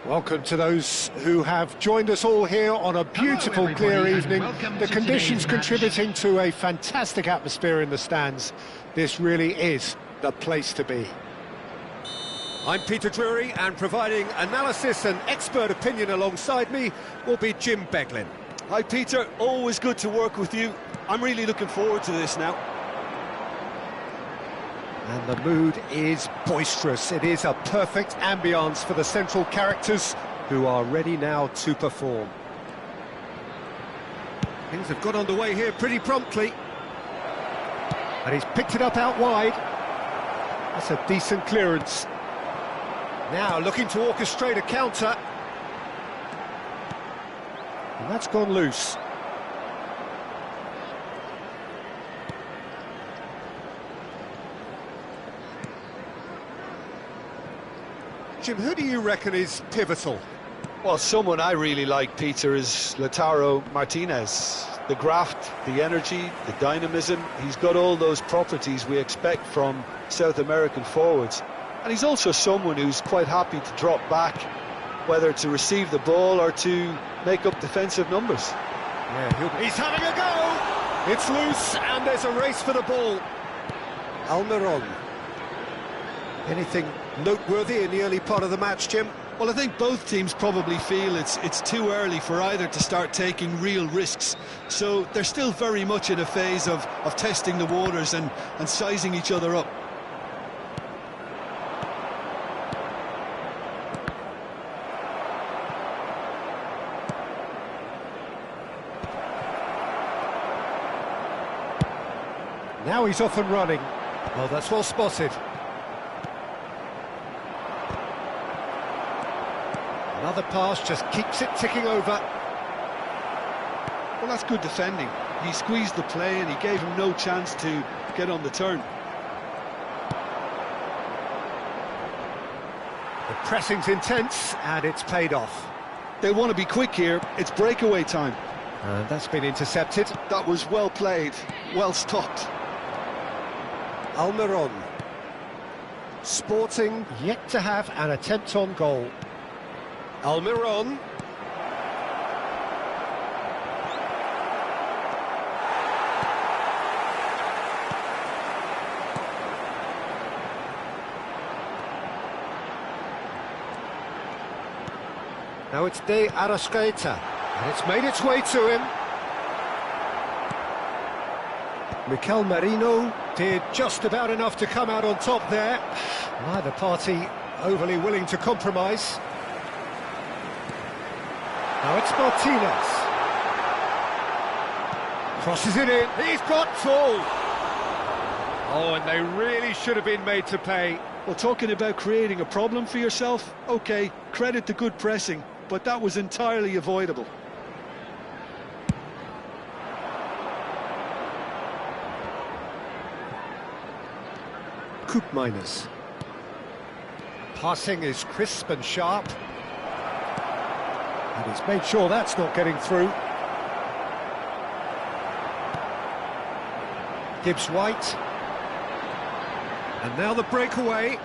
Welcome to those who have joined us all here on a beautiful, clear evening. The conditions contributing to a fantastic atmosphere in the stands. This really is the place to be. I'm Peter Drury, and providing analysis and expert opinion alongside me will be Jim Beglin. Hi Peter, always good to work with you. I'm really looking forward to this now. And the mood is boisterous. It is a perfect ambience for the central characters who are ready now to perform. Things have got underway here pretty promptly. And he's picked it up out wide. That's a decent clearance. Now looking to orchestrate a counter. And that's gone loose. Jim, who do you reckon is pivotal? Well, someone I really like, Peter, is Lautaro Martinez. The graft, the energy, the dynamism, he's got all those properties we expect from South American forwards. And he's also someone who's quite happy to drop back, whether to receive the ball or to make up defensive numbers. Yeah, he's having a go! It's loose, and there's a race for the ball. Almiron. Anything noteworthy in the early part of the match, Jim? Well, I think both teams probably feel it's too early for either to start taking real risks. So they're still very much in a phase of testing the waters and sizing each other up. Now he's off and running. Well, that's well spotted. Another pass just keeps it ticking over. Well, that's good defending. He squeezed the play and he gave him no chance to get on the turn. The pressing's intense and it's paid off. They want to be quick here. It's breakaway time. And that's been intercepted. That was well played, well stopped. Almiron. Sporting yet to have an attempt on goal. Almiron. Now it's De Arrascaeta, and it's made its way to him. Mikel Merino did just about enough to come out on top there. Neither party overly willing to compromise. Now it's Martinez. Crosses it in. He's got full. Oh, and they really should have been made to pay. Well, talking about creating a problem for yourself, OK, credit to good pressing, but that was entirely avoidable. Miners. Passing is crisp and sharp. And he's made sure that's not getting through. Gibbs White. And now the breakaway.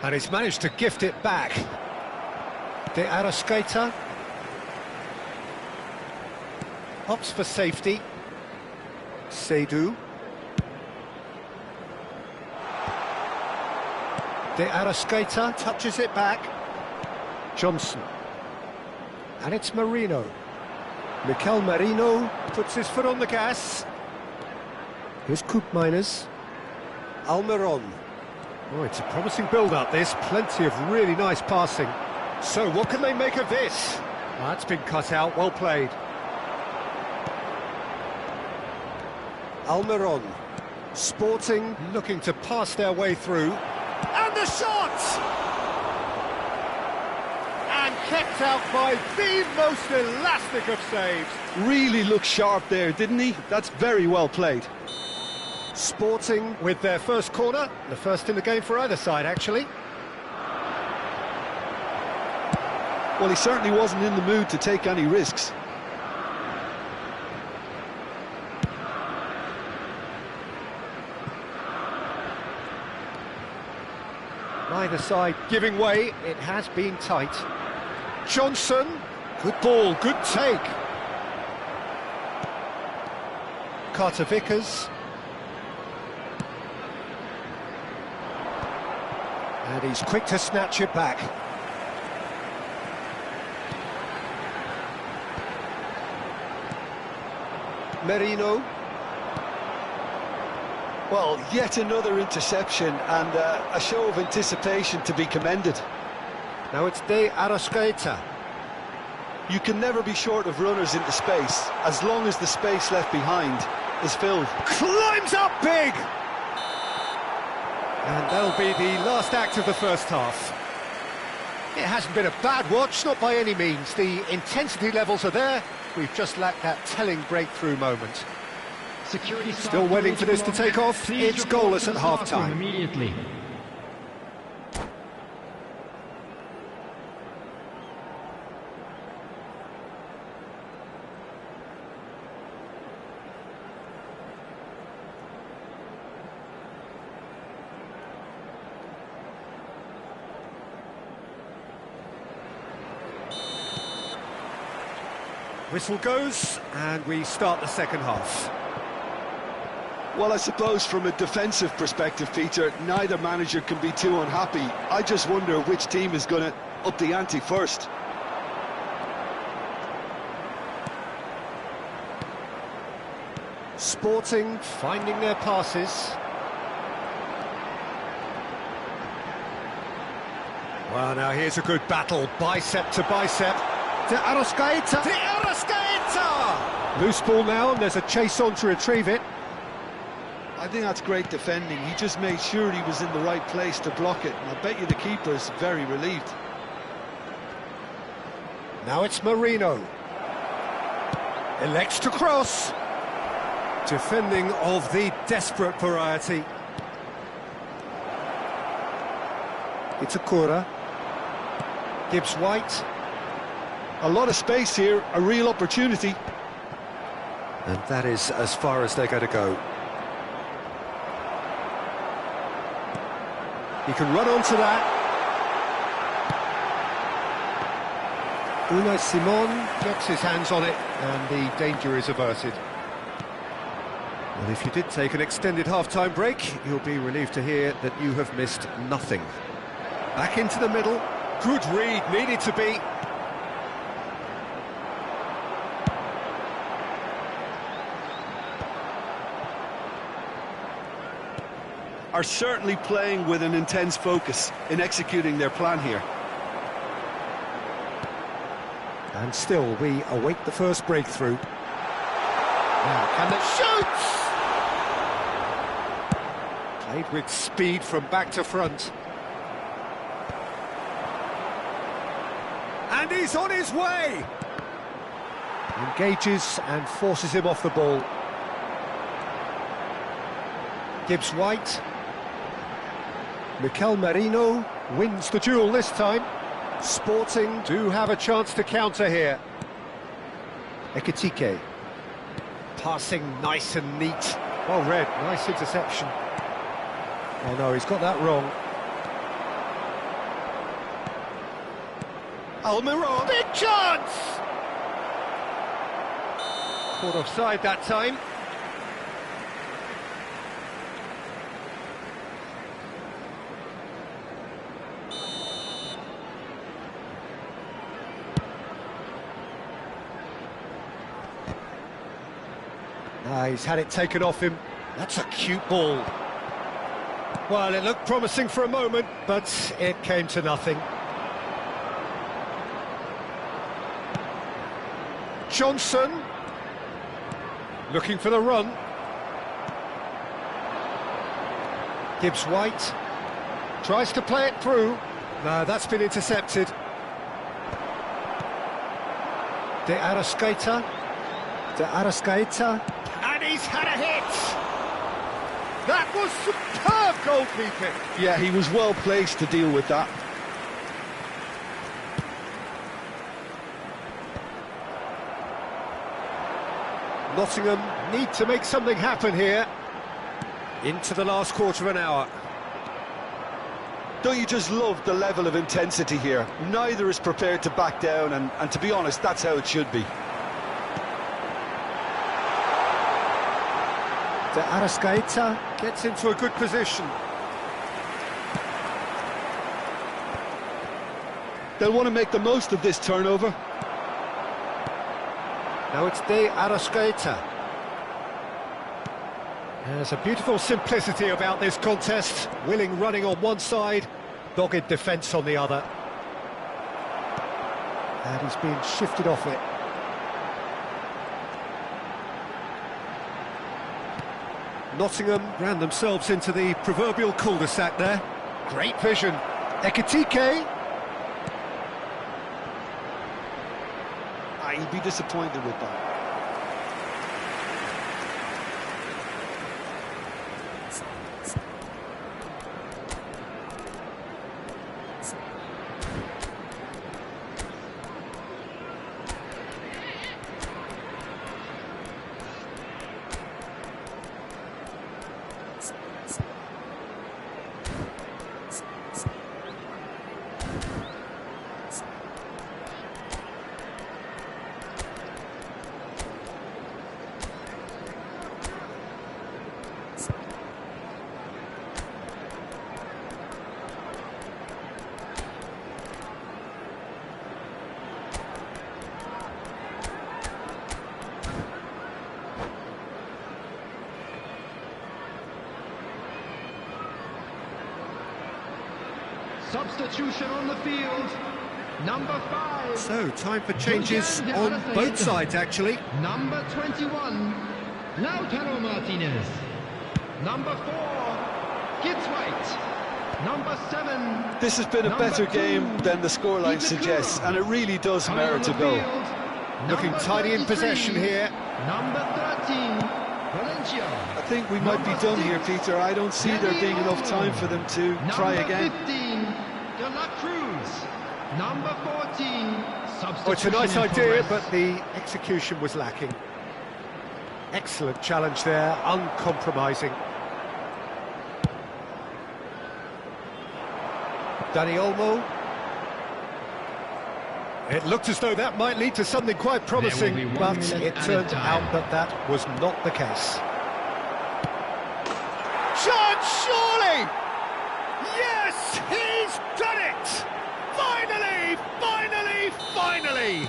And he's managed to gift it back. De Arrascaeta. Opts for safety. Seydu. De Arrascaeta touches it back. Johnson. And it's Merino. Mikel Merino puts his foot on the gas. Here's Miners. Almiron. Oh, it's a promising build-up, this. Plenty of really nice passing. So, what can they make of this? Well, that's been cut out, well played. Almiron. Sporting looking to pass their way through. And the shot! And kept out by the most elastic of saves. Really looked sharp there, didn't he? That's very well played. Sporting with their first corner, the first in the game for either side, actually. Well, he certainly wasn't in the mood to take any risks. Neither side giving way, it has been tight. Johnson, good ball, good take. Carter Vickers. And he's quick to snatch it back. Merino. Well, yet another interception and a show of anticipation to be commended. Now it's De Arrascaeta. You can never be short of runners into space, as long as the space left behind is filled. Climbs up big! And that'll be the last act of the first half. It hasn't been a bad watch, not by any means. The intensity levels are there. We've just lacked that telling breakthrough moment. Still waiting for this to take off. It's goalless at half-time. Immediately. Whistle goes, and we start the second half. Well, I suppose from a defensive perspective, Peter, neither manager can be too unhappy. I just wonder which team is going to up the ante first. Sporting finding their passes. Well, now here's a good battle, bicep to bicep. De Arrascaeta! De Arrascaeta! Loose ball now, and there's a chase on to retrieve it. I think that's great defending. He just made sure he was in the right place to block it. And I bet you the keeper's very relieved. Now it's Marino. Elects to cross. Defending of the desperate variety. It's Akura. Gibbs White. A lot of space here, a real opportunity. And that is as far as they're going to go. He can run onto that. Unai Simon gets his hands on it, and the danger is averted. Well, if you did take an extended half-time break, you'll be relieved to hear that you have missed nothing. Back into the middle. Good read, needed to be. Are certainly playing with an intense focus in executing their plan here. And still, we await the first breakthrough. Now, can they shoot? Played with speed from back to front. And he's on his way! Engages and forces him off the ball. Gibbs White. Mikel Merino wins the duel this time. Sporting do have a chance to counter here. Ekitike. Passing nice and neat. Well read, nice interception. Oh no, he's got that wrong. Almiron. Big chance! Caught offside that time. He's had it taken off him. That's a cute ball. Well, it looked promising for a moment, but it came to nothing. Johnson. Looking for the run. Gibbs White. Tries to play it through. No, that's been intercepted. De Arrascaeta. De Arrascaeta. And he's had a hit! That was superb goalkeeping! Yeah, he was well placed to deal with that. Nottingham need to make something happen here. Into the last quarter of an hour. Don't you just love the level of intensity here? Neither is prepared to back down, and to be honest, that's how it should be. De Arrascaeta gets into a good position. They'll want to make the most of this turnover. Now it's De Arrascaeta. There's a beautiful simplicity about this contest. Willing running on one side, dogged defence on the other. And he's being shifted off it. Nottingham ran themselves into the proverbial cul-de-sac there. Great vision. Ekitike. He'd be disappointed with that. Substitution on the field, number 5. So, time for changes on both sides, actually. Number 21, Lautaro Martinez. Number 4, Gibbs White. Number 7. This has been a better game than the scoreline suggests, and it really does merit a goal. Looking tidy in possession here. Number 13, Valencia. I think we might be done here, Peter. I don't see there being enough time for them to try again. Number 15, De La Cruz. Number 14, substitution. Oh, it's a nice in idea, progress. but the execution was lacking. Excellent challenge there, uncompromising. Dani Olmo. It looked as though that might lead to something quite promising, There will be 1 but minute it at a turned time. out that that was not the case. Chance, surely! Yes, he's done it! Finally, finally, finally!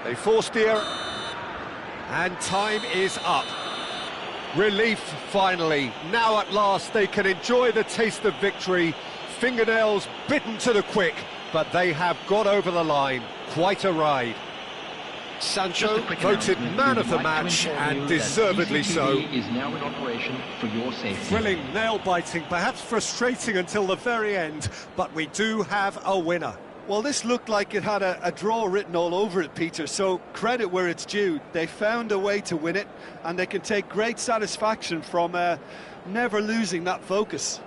They forced the error, and time is up. Relief, finally. Now at last they can enjoy the taste of victory. Fingernails bitten to the quick, but they have got over the line. Quite a ride. Sancho voted man of the match, and deservedly so. Is now in operation for your safety. Thrilling, nail-biting, perhaps frustrating until the very end, but we do have a winner. Well, this looked like it had a draw written all over it, Peter, so credit where it's due. They found a way to win it, and they can take great satisfaction from never losing that focus.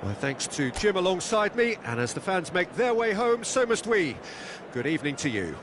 Well, thanks to Jim alongside me, and as the fans make their way home, so must we. Good evening to you.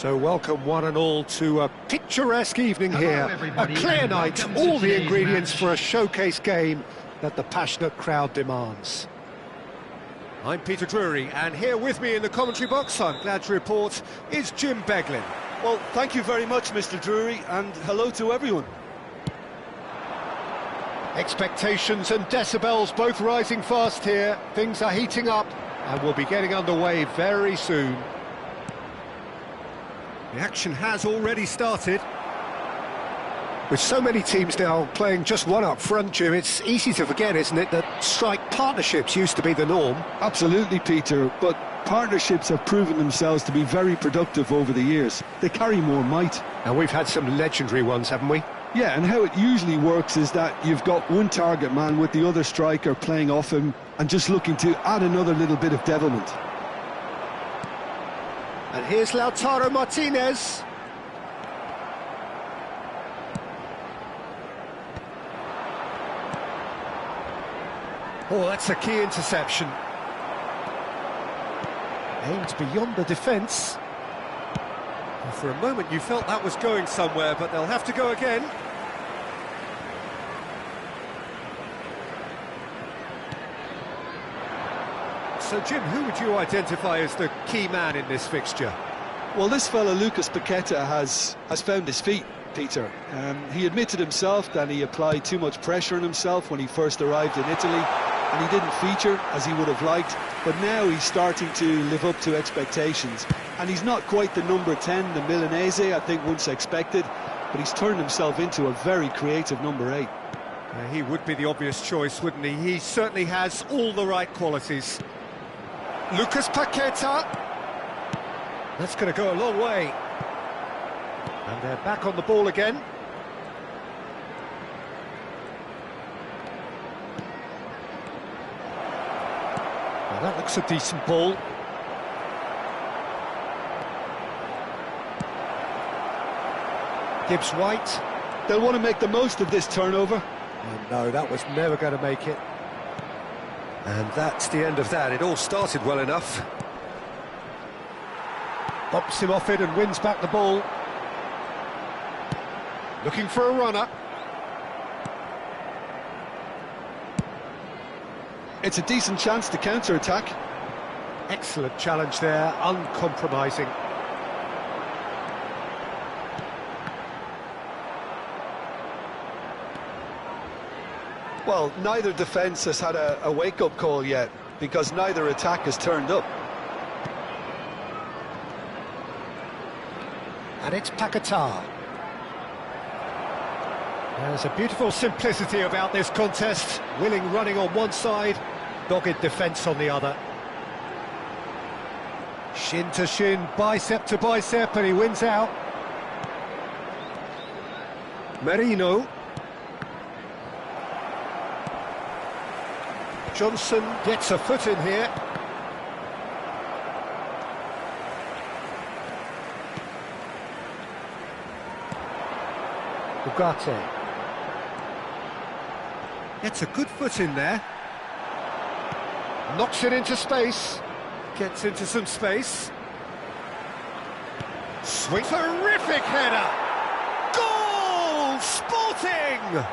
So welcome one and all to a picturesque evening Hello, here. A everybody, clear and night, welcome to all the today's ingredients match. for a showcase game that the passionate crowd demands. I'm Peter Drury, and here with me in the commentary box, I'm glad to report, is Jim Beglin. Well, thank you very much, Mr. Drury, and hello to everyone. Expectations and decibels both rising fast here. Things are heating up, and we'll be getting underway very soon. The action has already started. With so many teams now playing just one up front, Jim, it's easy to forget, isn't it, that strike partnerships used to be the norm. Absolutely, Peter, but partnerships have proven themselves to be very productive over the years. They carry more might. And we've had some legendary ones, haven't we? Yeah, and how it usually works is that you've got one target man with the other striker playing off him and just looking to add another little bit of devilment. And here's Lautaro Martinez. Oh, that's a key interception. Aimed beyond the defence. Well, for a moment you felt that was going somewhere, but they'll have to go again. So, Jim, who would you identify as the key man in this fixture? Well, this fella, Lucas Paqueta, has found his feet, Peter. He admitted himself that he applied too much pressure on himself when he first arrived in Italy, and he didn't feature as he would have liked, but now he's starting to live up to expectations. And he's not quite the number 10, the Milanese, I think once expected, but he's turned himself into a very creative number 8. He would be the obvious choice, wouldn't he? He certainly has all the right qualities. Lucas Paqueta. That's going to go a long way. And they're back on the ball again. Well, that looks a decent ball. Gibbs White. They'll want to make the most of this turnover. Oh, no, that was never going to make it. And that's the end of that. It all started well enough. Bumps him off it and wins back the ball. Looking for a runner. It's a decent chance to counter-attack. Excellent challenge there, uncompromising. Well, neither defence has had a wake-up call yet, because neither attack has turned up. And it's Paqueta. There's a beautiful simplicity about this contest. Willing running on one side, dogged defence on the other. Shin to shin, bicep to bicep, and he wins out. Merino. Johnson gets a foot in here. Ugarte. Gets a good foot in there. Knocks it into space. Gets into some space. Swing. Terrific header! Goal! Sporting!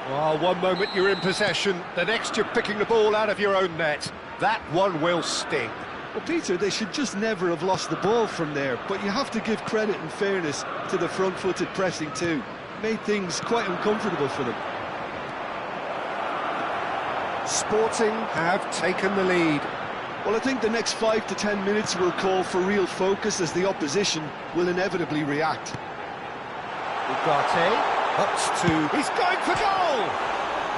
Well, one moment you're in possession, the next you're picking the ball out of your own net. That one will sting. Well, Peter, they should just never have lost the ball from there, but you have to give credit and fairness to the front-footed pressing too. Made things quite uncomfortable for them. Sporting have taken the lead. Well, I think the next 5 to 10 minutes will call for real focus as the opposition will inevitably react. Ugarte ups to... He's going for goal!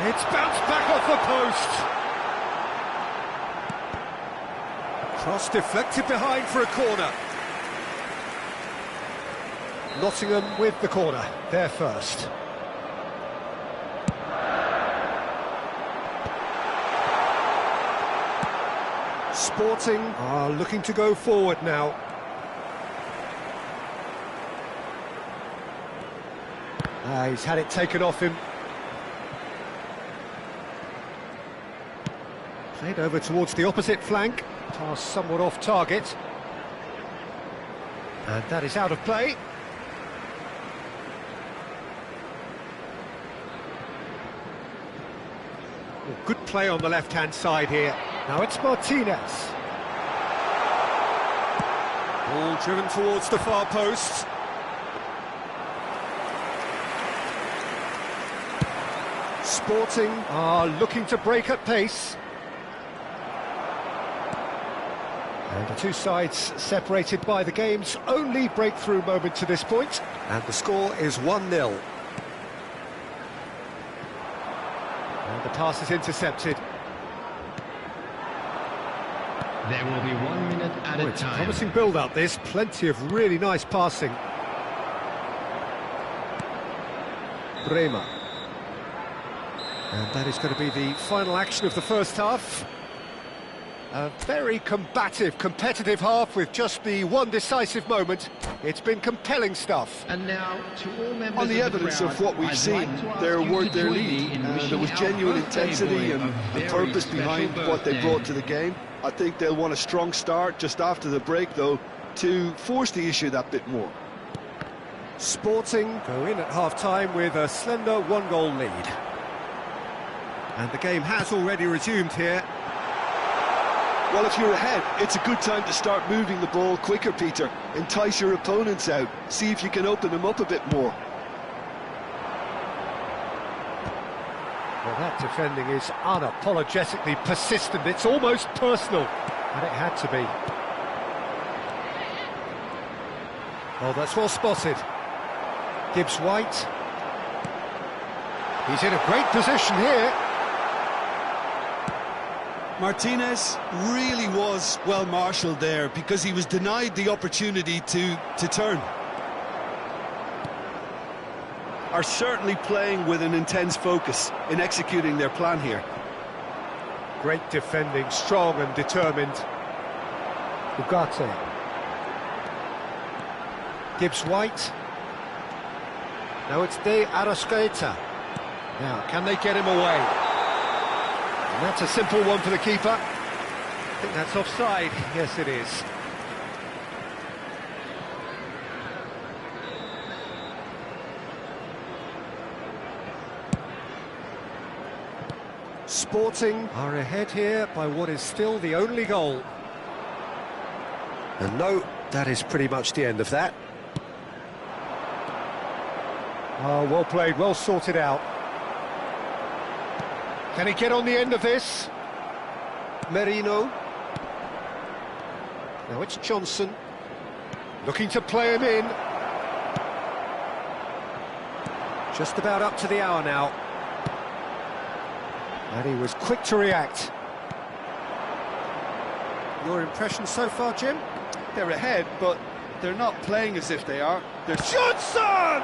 It's bounced back off the post. Cross deflected behind for a corner. Nottingham with the corner, they're first. Sporting are looking to go forward now. He's had it taken off him. Played over towards the opposite flank. Pass somewhat off target. And that is out of play. Oh, good play on the left-hand side here. Now it's Martinez. Ball driven towards the far post. Sporting are looking to break at pace. And the two sides separated by the game's only breakthrough moment to this point. And the score is 1-0. And the pass is intercepted. There will be 1 minute at a It's a time. promising build-up, this. Plenty of really nice passing. Bremer. And that is going to be the final action of the first half. A very combative, competitive half with just the one decisive moment. It's been compelling stuff. And now, to all members On the of evidence crowd, of what we've I'd seen, like to ask they're you worth to their join lead. me in There wishing was our genuine birthday intensity boy and a the very purpose special behind what they birthday. brought to the game. I think they'll want a strong start just after the break, though, to force the issue that bit more. Sporting go in at half-time with a slender one-goal lead. And the game has already resumed here. Well, if you're ahead, it's a good time to start moving the ball quicker, Peter. Entice your opponents out. See if you can open them up a bit more. Well, that defending is unapologetically persistent. It's almost personal. And it had to be. Oh, that's well spotted. Gibbs White. He's in a great position here. Martinez really was well marshalled there because he was denied the opportunity to turn. Are certainly playing with an intense focus in executing their plan here. Great defending, strong and determined. Ugarte. Gibbs White. Now it's De Arrascaeta. Now, can they get him away? And that's a simple one for the keeper. I think that's offside. Yes, it is. Sporting are ahead here by what is still the only goal. And no, that is pretty much the end of that. Oh, well played, well sorted out. Can he get on the end of this? Merino. Now it's Johnson. Looking to play him in. Just about up to the hour now. And he was quick to react. Your impression so far, Jim? They're ahead, but they're not playing as if they are. They're Johnson!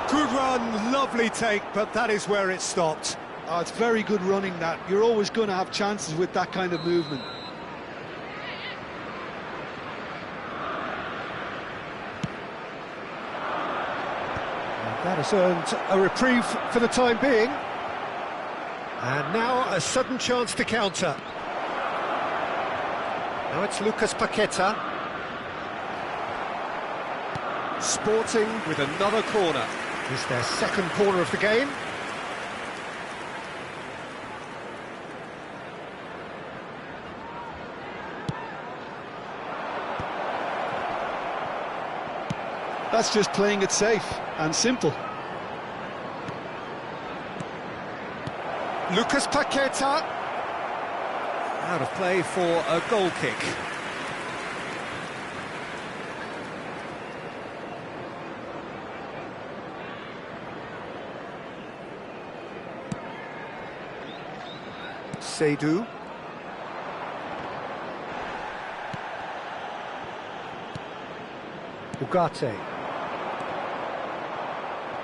Good run, lovely take, but that is where it stopped. Oh, it's very good running that. You're always going to have chances with that kind of movement. And that has earned a reprieve for the time being. And now a sudden chance to counter. Now it's Lucas Paqueta. Sporting with another corner. Is their second corner of the game. That's just playing it safe and simple. Lucas Paqueta. Out of play for a goal kick. Seydu. Ugarte.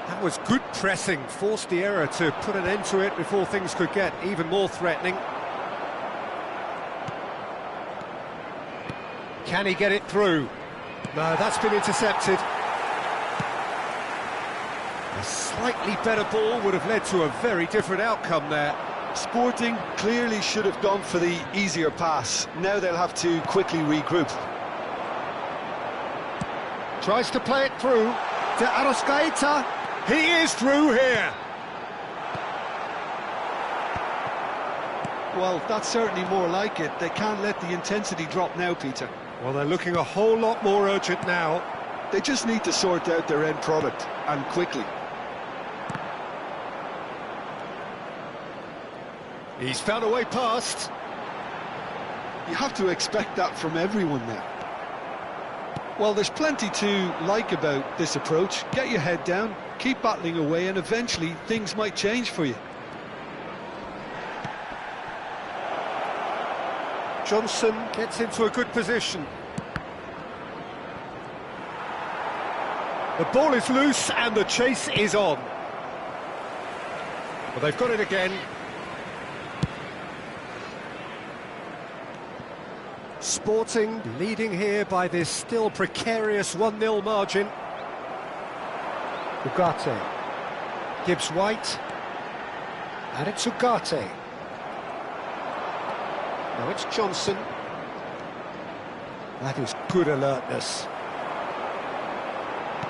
That was good pressing, forced the error to put an end to it before things could get even more threatening. Can he get it through? No, that's been intercepted. A slightly better ball would have led to a very different outcome there. Sporting clearly should have gone for the easier pass. Now they'll have to quickly regroup. Tries to play it through to Arrascaeta. He is through here. Well, that's certainly more like it. They can't let the intensity drop now, Peter. Well, they're looking a whole lot more urgent now. They just need to sort out their end product, and quickly. He's found a way past. You have to expect that from everyone now. Well, there's plenty to like about this approach. Get your head down, keep battling away, and eventually things might change for you. Johnson gets into a good position. The ball is loose and the chase is on. Well, they've got it again. Sporting leading here by this still precarious 1-0 margin. Ugarte. Gibbs-White. And it's Ugarte. Now it's Johnson. That is good alertness.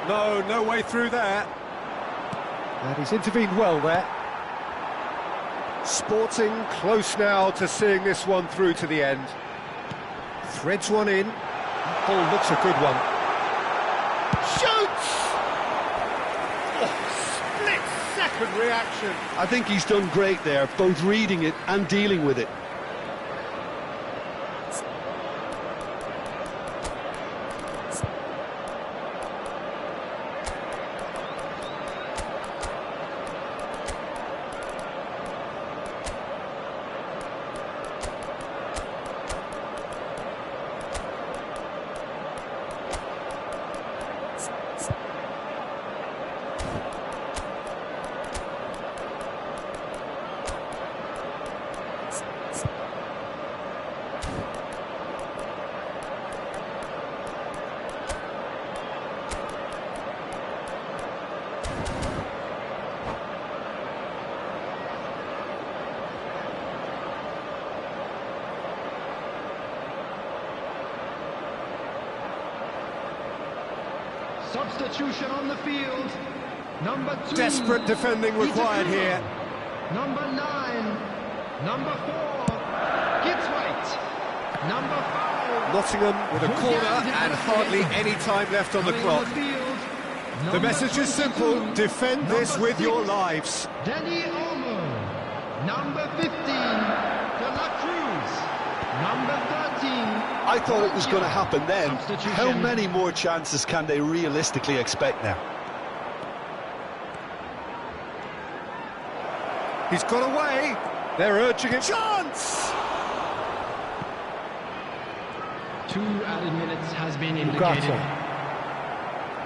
No way through there. And he's intervened well there. Sporting close now to seeing this one through to the end. Threads one in. That ball looks a good one. Shoots! Oh, split-second reaction. I think he's done great there, both reading it and dealing with it. Substitution on the field. Number 2. Desperate defending required here. Number 9. Number 4. Gibbs-White. Number 5. Nottingham with a corner and hardly any time left on the clock. The message is simple: defend this with your lives. Danny Olmo. Number 15. De La Cruz. Number 13. I thought it was going to happen then. Substitution. How many more chances can they realistically expect now? He's got away. They're urging a chance. 2 added minutes has been Ugarte. indicated.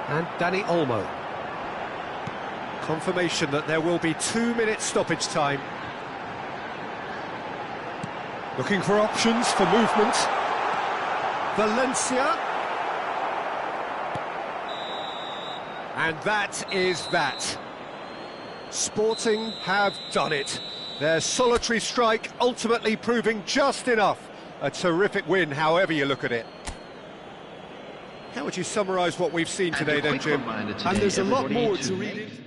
And Danny Olmo. Confirmation that there will be 2 minutes stoppage time. Looking for options for movement. Valencia. And that is that. Sporting have done it. Their solitary strike ultimately proving just enough. A terrific win, however you look at it. How would you summarise what we've seen today then, Jim? And there's a lot more to read into.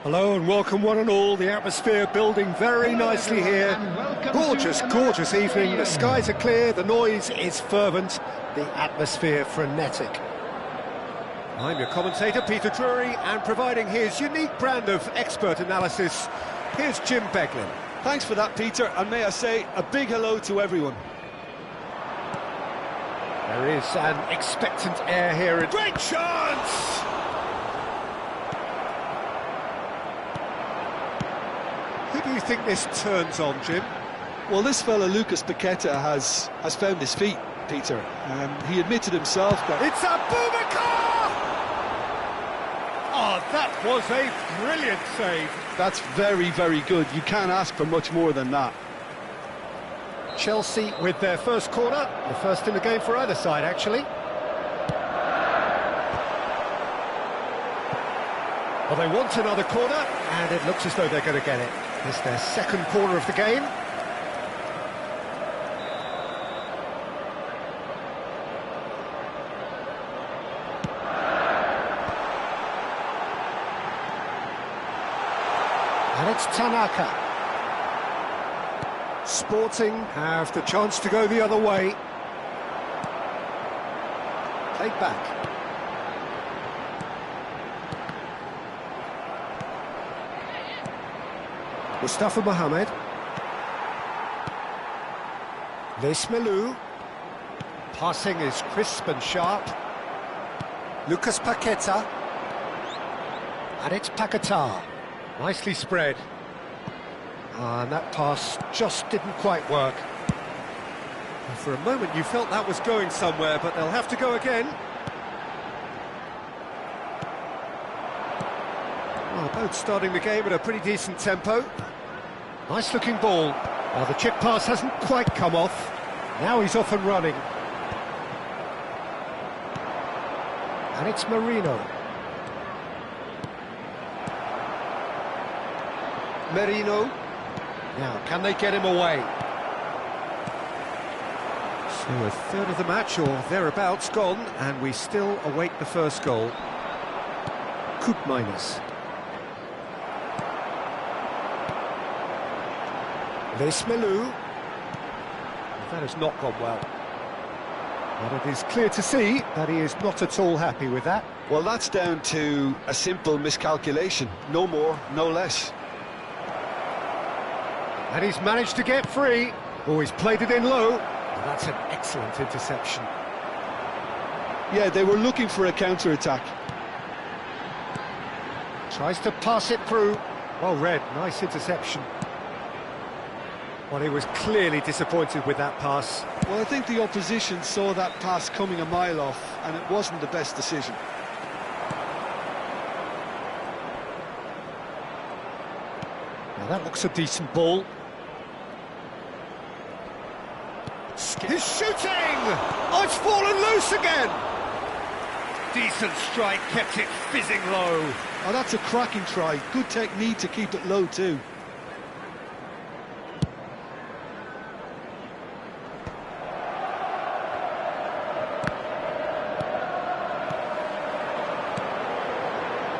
Hello and welcome one and all. The atmosphere building very nicely here. Gorgeous, gorgeous evening. The skies are clear, the noise is fervent, the atmosphere frenetic. I'm your commentator, Peter Drury, and providing his unique brand of expert analysis, here's Jim Beglin. Thanks for that, Peter, and may I say a big hello to everyone. There is an expectant air here. Great chance! Who do you think this turns on, Jim? Well, this fella, Lucas Paqueta, has found his feet, Peter. He admitted himself that... It's a Boubacar! Oh, that was a brilliant save. That's very, very good. You can't ask for much more than that. Chelsea with their first corner, the first in the game for either side, actually. Well, they want another corner, and it looks as though they're going to get it. It's their second corner of the game. And it's Tanaka. Sporting have the chance to go the other way. Played back. Mustafa Mohamed. Lesmelu. Passing is crisp and sharp. Lucas Paqueta. And it's Paquetá. Nicely spread. And that pass just didn't quite work. And for a moment you felt that was going somewhere, but they'll have to go again. Well, both starting the game at a pretty decent tempo. Nice looking ball. Well, the chip pass hasn't quite come off. Now he's off and running. And it's Merino. Merino. Now, can they get him away? So a third of the match, or thereabouts, gone, and we still await the first goal. Koopmeiners. Lesmelu. That has not gone well. But it is clear to see that he is not at all happy with that. Well, that's down to a simple miscalculation. No more, no less. And he's managed to get free. Oh, he's played it in low. Well, that's an excellent interception. Yeah, they were looking for a counter-attack. Tries to pass it through. Well read, nice interception. Well, he was clearly disappointed with that pass. Well, I think the opposition saw that pass coming a mile off, and it wasn't the best decision. Now that looks a decent ball. He's shooting! Oh, it's fallen loose again! Decent strike, kept it fizzing low. Oh, that's a cracking try. Good technique to keep it low too.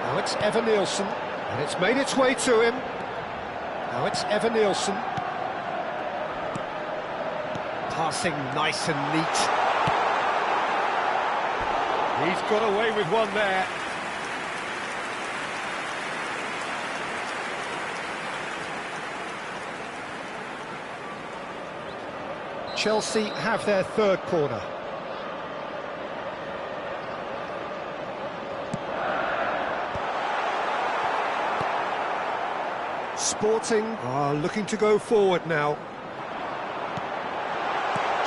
Now it's Evan-Nielsen, and it's made its way to him. Now it's Evan-Nielsen. Passing nice and neat. He's got away with one there. Chelsea have their third corner. Sporting are looking to go forward now.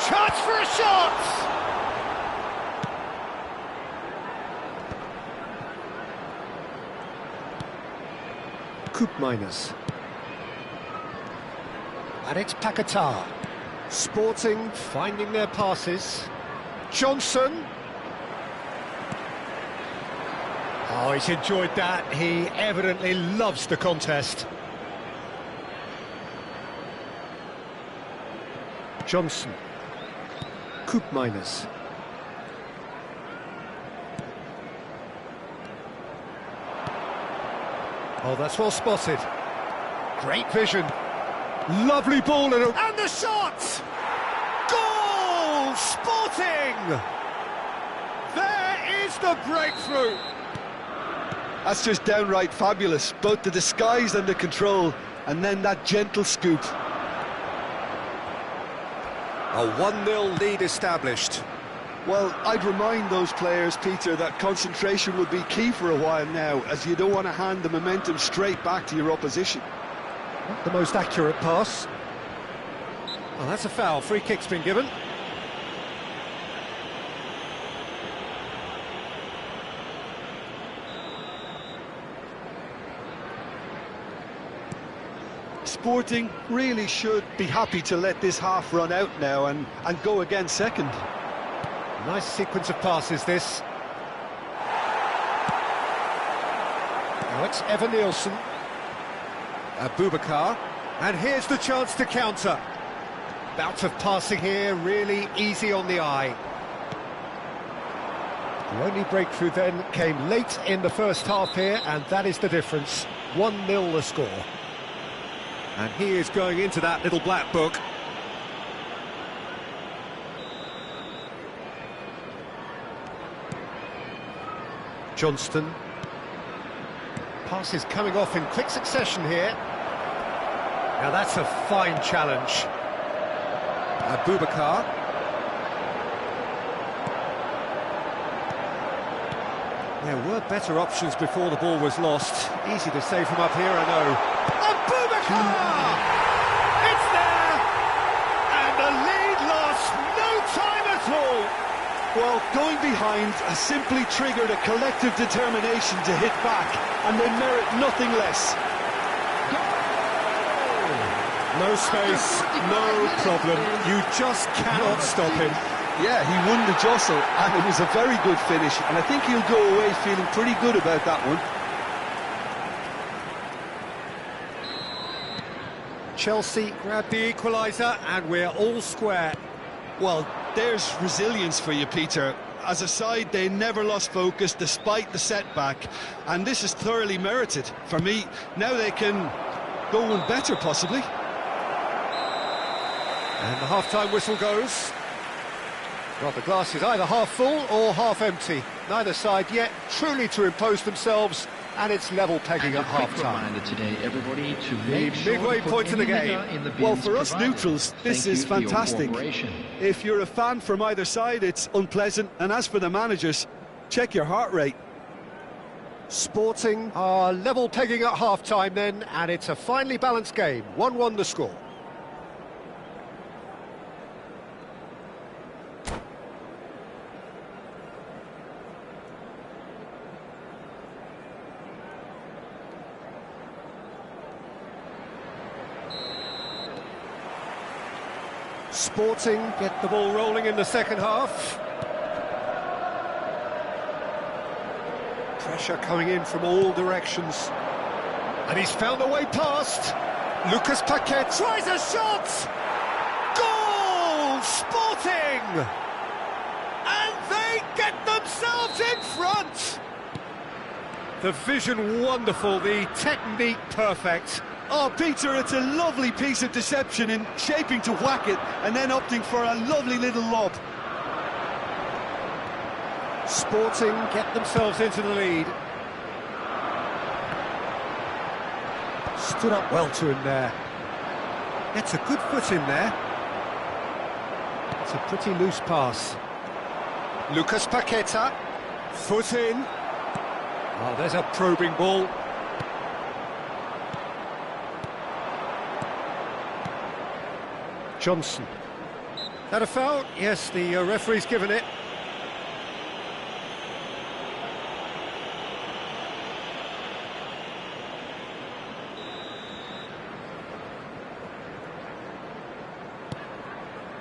Chance for a shot! Koopmeiners. And it's Paquetá. Sporting finding their passes. Johnson. Oh, he's enjoyed that. He evidently loves the contest. Johnson. Koopmeiners. Oh, that's well spotted. Great vision. Lovely ball and the shot! Goal! Sporting! There is the breakthrough! That's just downright fabulous, both the disguise and the control, and then that gentle scoop. A 1-0 lead established. Well, I'd remind those players, Peter, that concentration will be key for a while now, as you don't want to hand the momentum straight back to your opposition. Not the most accurate pass. Well, that's a foul. Free kick's been given. Sporting really should be happy to let this half run out now and go again second. Nice sequence of passes, this. Now it's Evan Nielsen. Abubakar. And here's the chance to counter. Bout of passing here, really easy on the eye. The only breakthrough then came late in the first half here, and that is the difference. 1-0 the score. And he is going into that little black book. Johnston. Passes coming off in quick succession here. Now that's a fine challenge. Abubakar. There were better options before the ball was lost. Easy to say from up here, I know. Abubakar! It's there! And the lead lost no time at all! Well, going behind has simply triggered a collective determination to hit back, and they merit nothing less. No space, no problem. You just cannot stop him. Yeah, he won the jostle, and it was a very good finish, and I think he'll go away feeling pretty good about that one. Chelsea grab the equaliser, and we're all square. Well, there's resilience for you, Peter. As a side, they never lost focus despite the setback, and this is thoroughly merited. For me, now they can go one better, possibly. And the half-time whistle goes. Well, the glass is either half full or half empty. Neither side yet truly to impose themselves, and it's level pegging at half-time. Reminder today, everybody, to The make sure midway to put point of the any game. litter in the Well, bins for us provided. neutrals, this Thank is you for your fantastic. cooperation. If you're a fan from either side, it's unpleasant, and as for the managers, check your heart rate. Sporting are level pegging at half-time then, and it's a finely balanced game. 1-1 the score. Sporting get the ball rolling in the second half. Pressure coming in from all directions. And he's found a way past. Lucas Paquet tries a shot! Goal! Sporting! And they get themselves in front! The vision wonderful, the technique perfect. Oh, Peter, it's a lovely piece of deception in shaping to whack it and then opting for a lovely little lob. Sporting get themselves into the lead. Stood up well to him there. Gets a good foot in there. It's a pretty loose pass. Lucas Paqueta. Foot in. Oh, there's a probing ball. Johnson. That a foul? Yes, the referee's given it.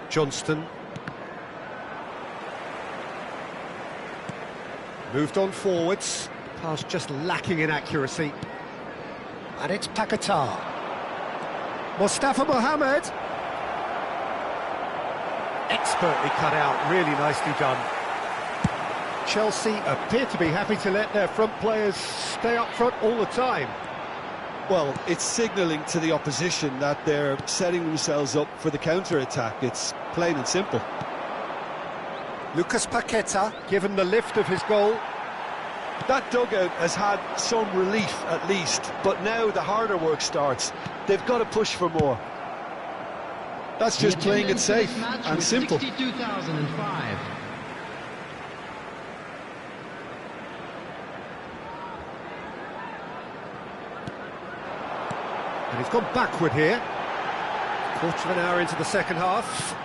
Johnston. Moved on forwards. Pass just lacking in accuracy. And it's Paquetá. Mustafa Mohamed. Expertly cut out, really nicely done. Chelsea appear to be happy to let their front players stay up front all the time. Well, it's signalling to the opposition that they're setting themselves up for the counter-attack. It's plain and simple. Lucas Paqueta given the lift of his goal. That dugout has had some relief at least, but now the harder work starts. They've got to push for more. That's just playing it safe and simple. 62,005. And he's gone backward here. Quarter of an hour into the second half.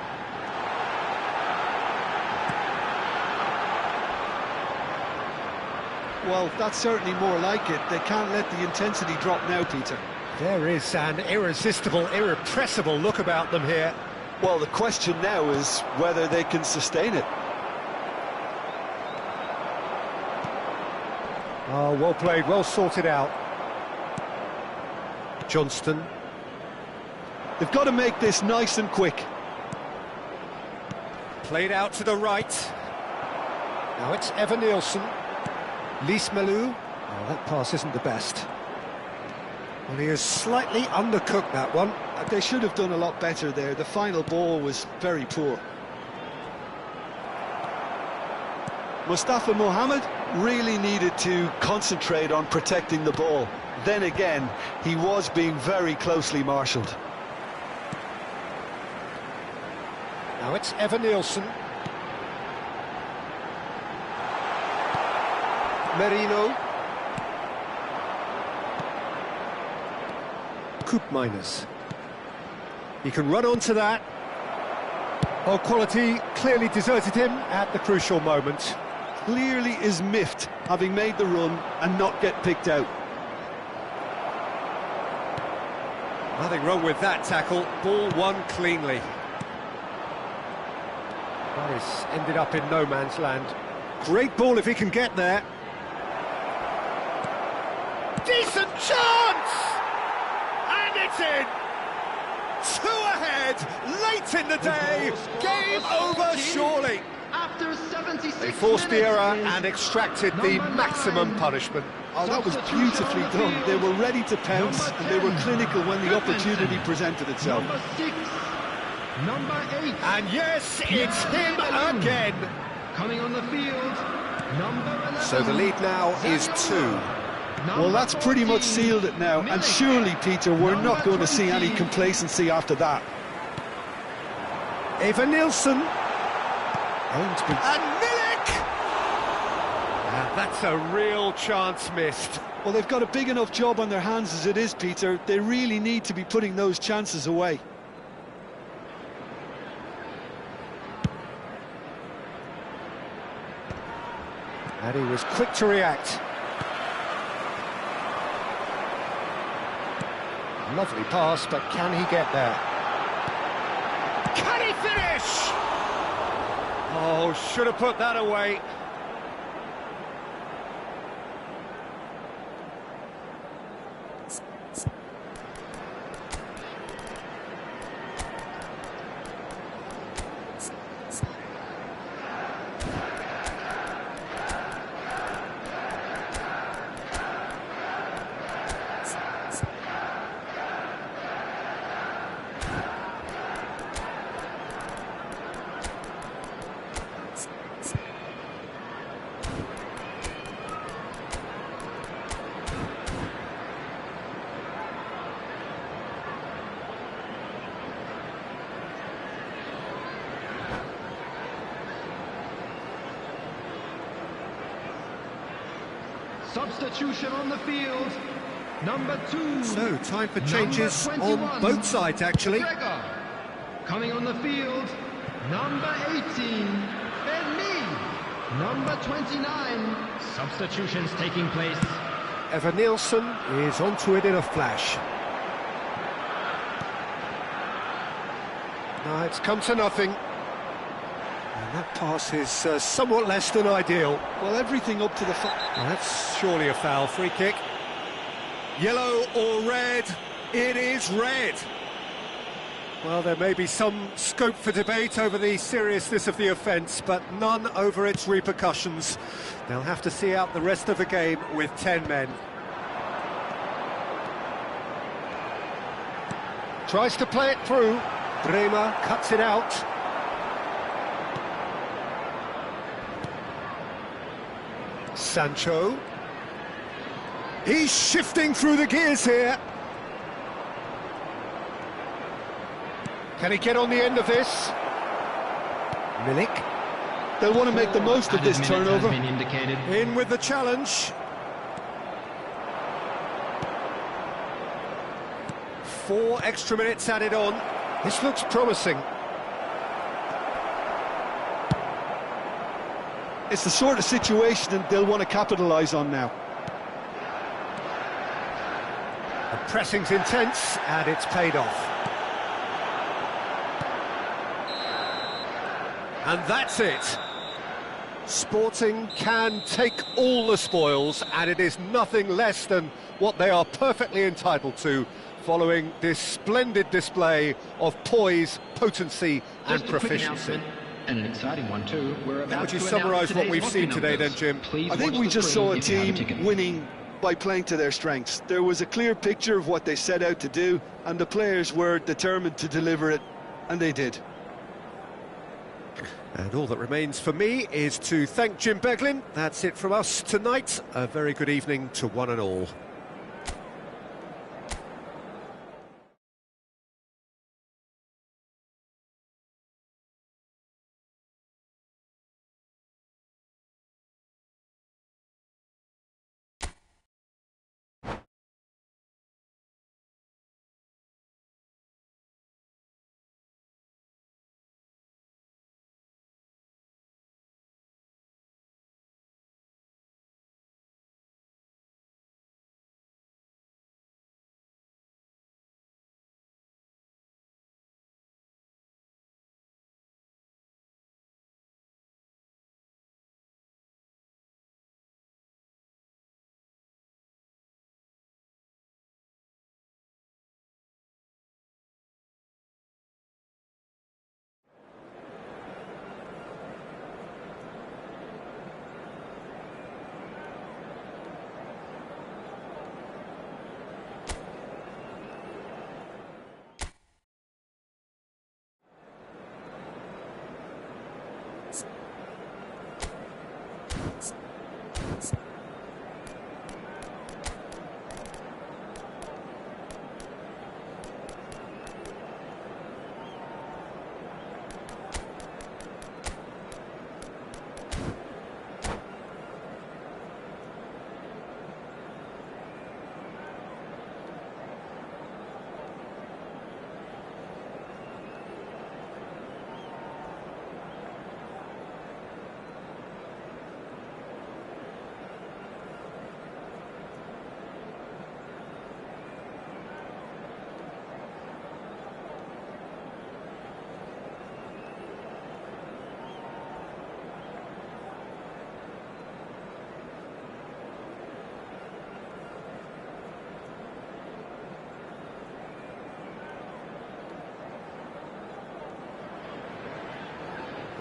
Well, that's certainly more like it. They can't let the intensity drop now, Peter. There is an irresistible, irrepressible look about them here. Well, the question now is whether they can sustain it. Oh, well played, well sorted out. Johnston. They've got to make this nice and quick. Played out to the right. Now it's Evan Nielsen. Lys Melou. Oh, that pass isn't the best. Well, he has slightly undercooked that one. They should have done a lot better there. The final ball was very poor. Mustafa Mohamed Really needed to concentrate on protecting the ball. Then again, he was being very closely marshalled. Now it's Evan Nielsen. Merino. Koopmeiners. He can run onto that. Oh, quality clearly deserted him at the crucial moment. clearly is miffed, having made the run and not get picked out. Nothing wrong with that tackle. Ball won cleanly. Morris ended up in no man's land. Great ball if he can get there. Decent chance! And it's in! 2 ahead, late in the day. Game over, surely. After 76 They forced the minutes, error and extracted the maximum punishment. Oh, that was beautifully done. They were ready to pounce and they were clinical when the opportunity presented itself. Number 6, number 8. And yes, it's him again. Coming on the field, number 11. So the lead now is 2. Well, that's pretty much sealed it now, and surely, Peter, we're not going to see any complacency after that. Evan Nielsen. And Milik! That's a real chance missed. Well, they've got a big enough job on their hands as it is, Peter. They really need to be putting those chances away. And he was quick to react. Lovely pass, but can he get there? Can he finish? Oh, should have put that away. Substitution on the field, number 2. So, time for changes Number on 21, both sides, actually. Gregor. Coming on the field, number 18, Ben-Mee. Number 29, substitutions taking place. Evan Nielsen is onto it in a flash. No, it's come to nothing. And that pass is somewhat less than ideal. Well, everything up to the... Well, that's surely a foul. Free kick. Yellow or red? It is red. Well, there may be some scope for debate over the seriousness of the offence, but none over its repercussions. They'll have to see out the rest of the game with 10 men. Tries to play it through. Bremer cuts it out. Sancho. He's shifting through the gears here. Can he get on the end of this? Milik. They'll want to make the most of this turnover. In with the challenge. 4 extra minutes added on. This looks promising. It's the sort of situation that they'll want to capitalise on now. The pressing's intense, and it's paid off. And that's it. Sporting can take all the spoils, and it is nothing less than what they are perfectly entitled to, following this splendid display of poise, potency and proficiency. And an exciting one too. How would you summarise what we've seen today then, Jim? I think we just saw a team winning by playing to their strengths. There was a clear picture of what they set out to do, and the players were determined to deliver it, and they did. And all that remains for me is to thank Jim Beglin. That's it from us tonight. A very good evening to one and all.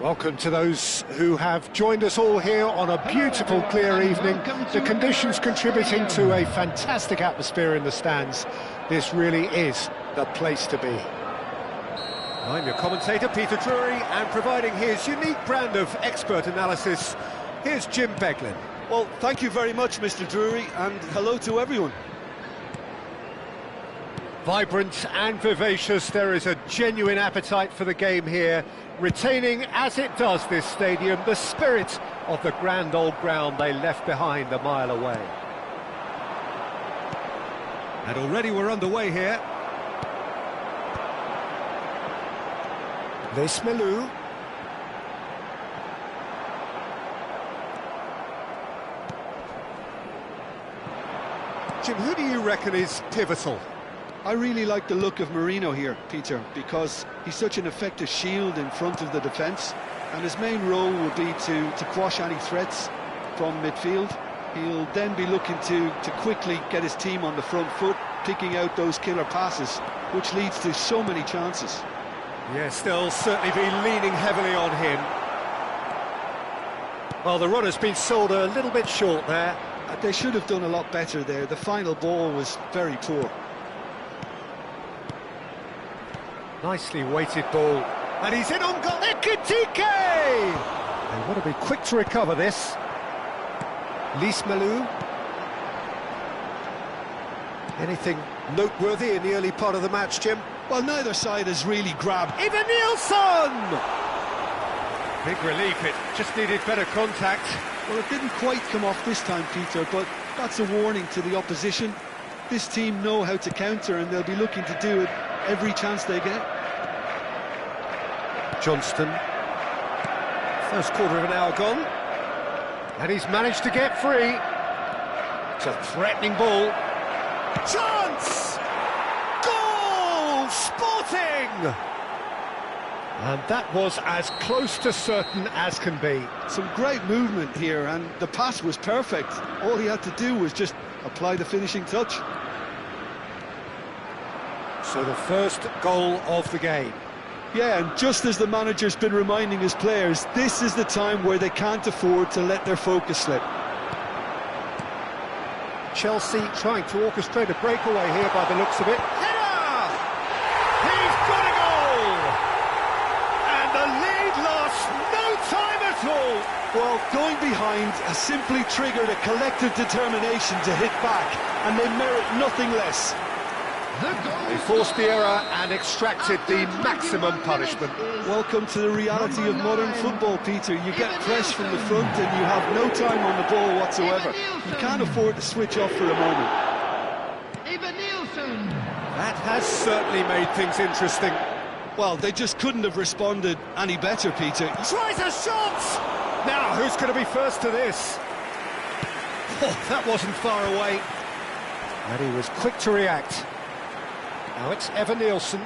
Welcome to those who have joined us all here on a beautiful, clear evening. The conditions contributing to a fantastic atmosphere in the stands. This really is the place to be. I'm your commentator, Peter Drury, and providing his unique brand of expert analysis, here's Jim Beglin. Well, thank you very much, Mr. Drury, and hello to everyone. Vibrant and vivacious, there is a genuine appetite for the game here, retaining, as it does this stadium, the spirit of the grand old ground they left behind a mile away. And already we're underway here. Lesmelu. Jim, who do you reckon is pivotal? I really like the look of Marino here, Peter, because he's such an effective shield in front of the defence, and his main role will be to quash any threats from midfield. He'll then be looking to quickly get his team on the front foot, picking out those killer passes, which leads to so many chances. Yes, they'll certainly be leaning heavily on him. Well, the run has been sold a little bit short there. They should have done a lot better there. The final ball was very poor. Nicely weighted ball. And he's in on goal. Ekitike! They want to be quick to recover this. Lismalu. Anything noteworthy in the early part of the match, Jim? Well, neither side has really grabbed. Ivan Nilsson! Big relief, it just needed better contact. Well, it didn't quite come off this time, Peter, but that's a warning to the opposition. This team know how to counter, and they'll be looking to do it every chance they get. Johnston. First quarter of an hour gone. And he's managed to get free. It's a threatening ball. Chance! Goal! Sporting! And that was as close to certain as can be. Some great movement here, and the pass was perfect. All he had to do was just apply the finishing touch. So the first goal of the game. Yeah, and just as the manager's been reminding his players, this is the time where they can't afford to let their focus slip. Chelsea trying to orchestrate a breakaway here by the looks of it. Header! He's got a goal! And the lead lost no time at all! Well, going behind has simply triggered a collective determination to hit back, and they merit nothing less. They forced the error and extracted the maximum punishment. Welcome to the reality of modern football, Peter. You get pressed from the front and you have no time on the ball whatsoever. You can't afford to switch off for a moment. That has certainly made things interesting. Well, they just couldn't have responded any better, Peter. Tries a shot! Now, who's going to be first to this? Oh, that wasn't far away. And he was quick to react. Now it's Evan Nielsen.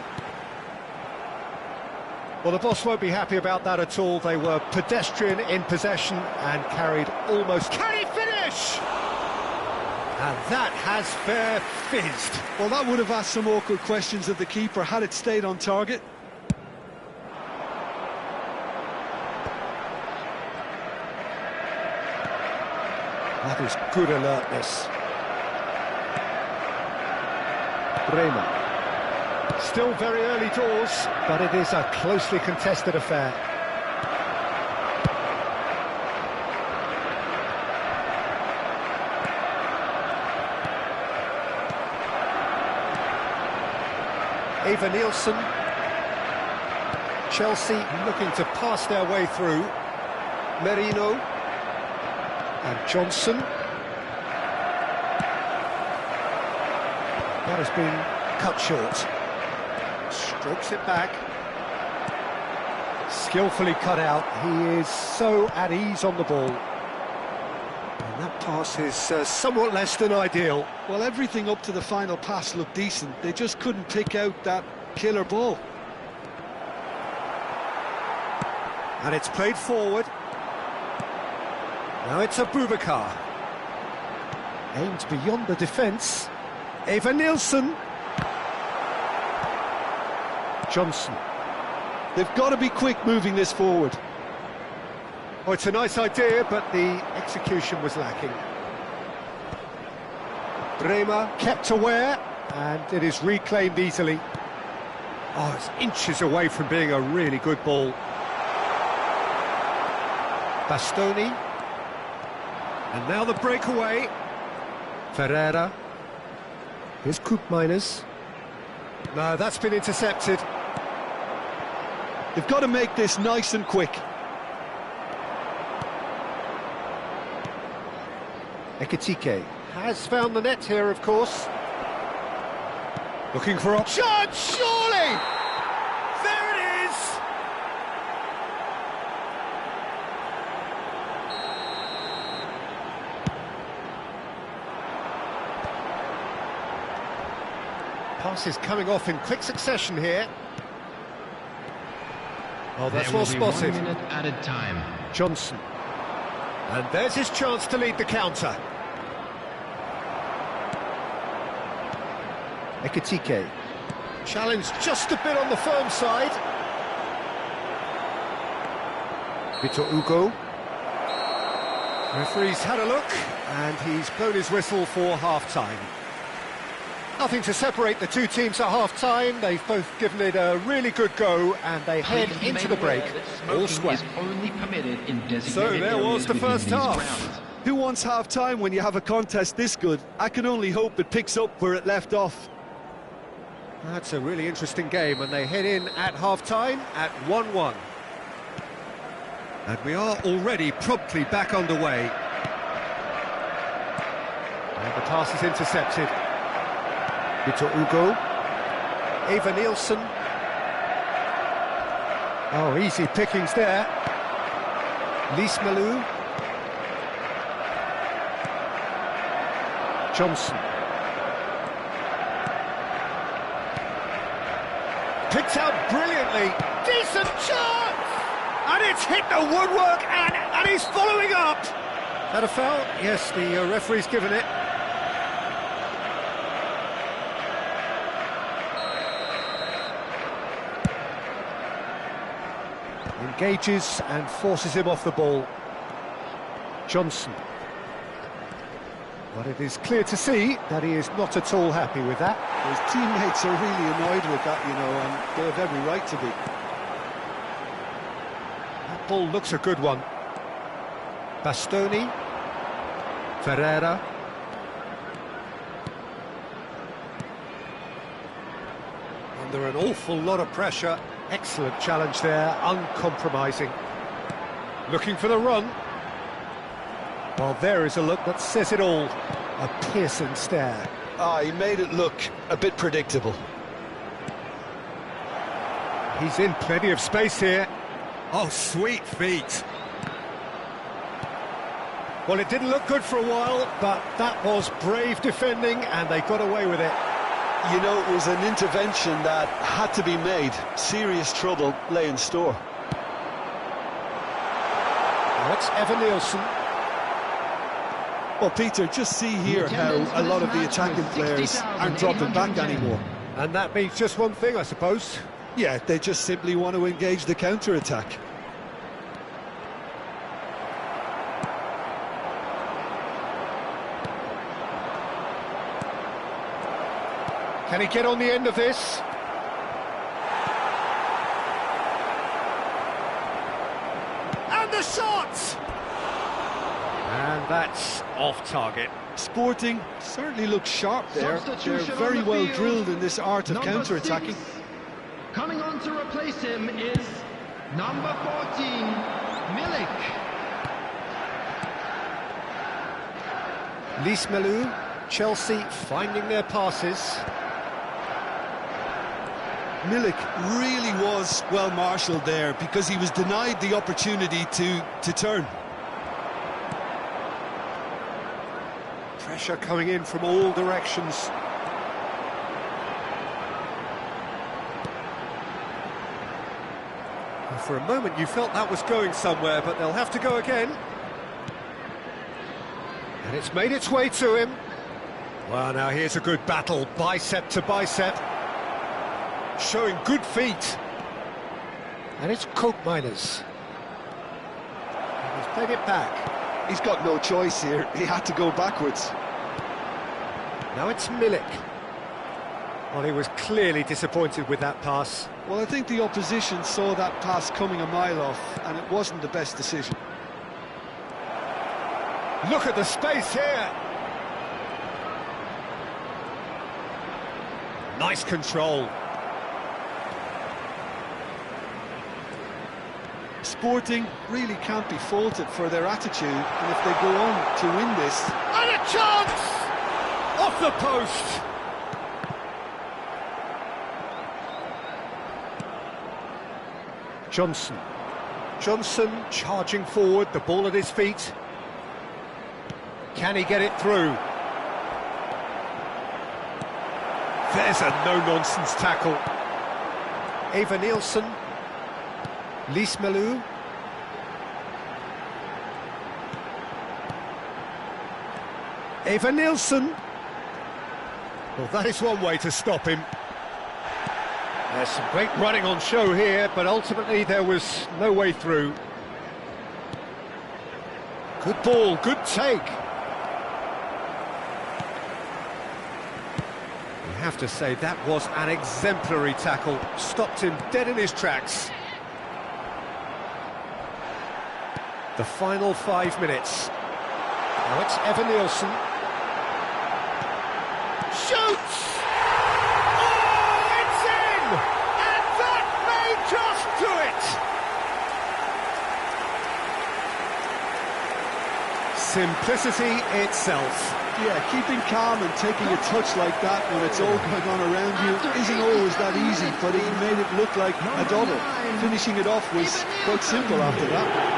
Well, the boss won't be happy about that at all. They were pedestrian in possession and carried almost... Can he finish? And that has fair fizzed. Well, that would have asked some awkward questions of the keeper had it stayed on target. That is good alertness. Bremer. Still very early doors, but it is a closely contested affair. Eva Nielsen. Chelsea looking to pass their way through. Merino. And Johnson. That has been cut short. Strokes it back. Skillfully cut out. He is so at ease on the ball. And that pass is somewhat less than ideal. Well, everything up to the final pass looked decent. They just couldn't pick out that killer ball. And it's played forward. Now it's Abubakar. Aimed beyond the defence. Eva Nielsen. Johnson. They've got to be quick moving this forward. Oh, it's a nice idea, but the execution was lacking. Bremer kept aware, and it is reclaimed easily. Oh, it's inches away from being a really good ball. Bastoni. And now the breakaway. Ferreira. Here's Koopmeiners. No, that's been intercepted. They've got to make this nice and quick. Ekitike has found the net here, of course. Looking for a shot, surely! There it is! Passes coming off in quick succession here. Oh, that's well spotted. 1 minute added time. Johnson. And there's his chance to lead the counter. Ekitike. Challenged just a bit on the firm side. Vitor Hugo. Referee's had a look, and he's blown his whistle for half-time. Nothing to separate the two teams at half-time. They've both given it a really good go, and they head into the break. All square. Is only permitted in designated So there was the areas first within these half. grounds. Who wants half-time when you have a contest this good? I can only hope it picks up where it left off. That's a really interesting game, and they head in at half-time at 1-1. And we are already promptly back underway. And the pass is intercepted. Victor Hugo. Eva Nielsen. Oh, easy pickings there. Lise Malou. Johnson. Picked out brilliantly. Decent chance! And it's hit the woodwork, and he's following up. Is that a foul? Yes, the referee's given it. Engages and forces him off the ball. Johnson. But it is clear to see that he is not at all happy with that. His teammates are really annoyed with that, you know, and they have every right to be. That ball looks a good one. Bastoni. Ferreira. Under an awful lot of pressure. Excellent challenge there, uncompromising. Looking for the run. Well, there is a look that says it all. A piercing stare. Ah, he made it look a bit predictable. He's in plenty of space here. Oh, sweet feet. Well, it didn't look good for a while, but that was brave defending, and they got away with it. You know, it was an intervention that had to be made. Serious trouble lay in store. Now it's Eva Nielsen. Well, Peter, just see here how a lot of the attacking players aren't dropping back anymore. And that means just one thing, I suppose. Yeah, they just simply want to engage the counter-attack. Can he get on the end of this? And the shot! And that's off target. Sporting certainly looks sharp there. They're Substitution on very the well field. drilled in this art of Number counter-attacking. 6. Coming on to replace him is number 14, Milik. Lise Malou, Chelsea finding their passes. Milik really was well marshalled there because he was denied the opportunity to turn. Pressure coming in from all directions. Well, for a moment you felt that was going somewhere, but they'll have to go again. And it's made its way to him. Well, now here's a good battle, bicep to bicep. Showing good feet. And it's Coke Miners. He's played it back. He's got no choice here. He had to go backwards. Now it's Milik. Well, he was clearly disappointed with that pass. Well, I think the opposition saw that pass coming a mile off, and it wasn't the best decision. Look at the space here. Nice control. Sporting really can't be faulted for their attitude, and if they go on to win this... And a chance! Off the post! Johnson. Johnson charging forward, the ball at his feet. Can he get it through? There's a no-nonsense tackle. Eva Nielsen. Lise Malou. Eva Nielsen. Well, that is one way to stop him. There's some great running on show here, but ultimately there was no way through. Good ball, good take. have to say, that was an exemplary tackle. Stopped him dead in his tracks. The final 5 minutes. Now it's Evan Nielsen. Shoots! Oh, it's in! And that may just do it! Simplicity itself. Yeah, keeping calm and taking a touch like that when it's all going on around you isn't always that easy, but he made it look like a double. Finishing it off was quite simple after that.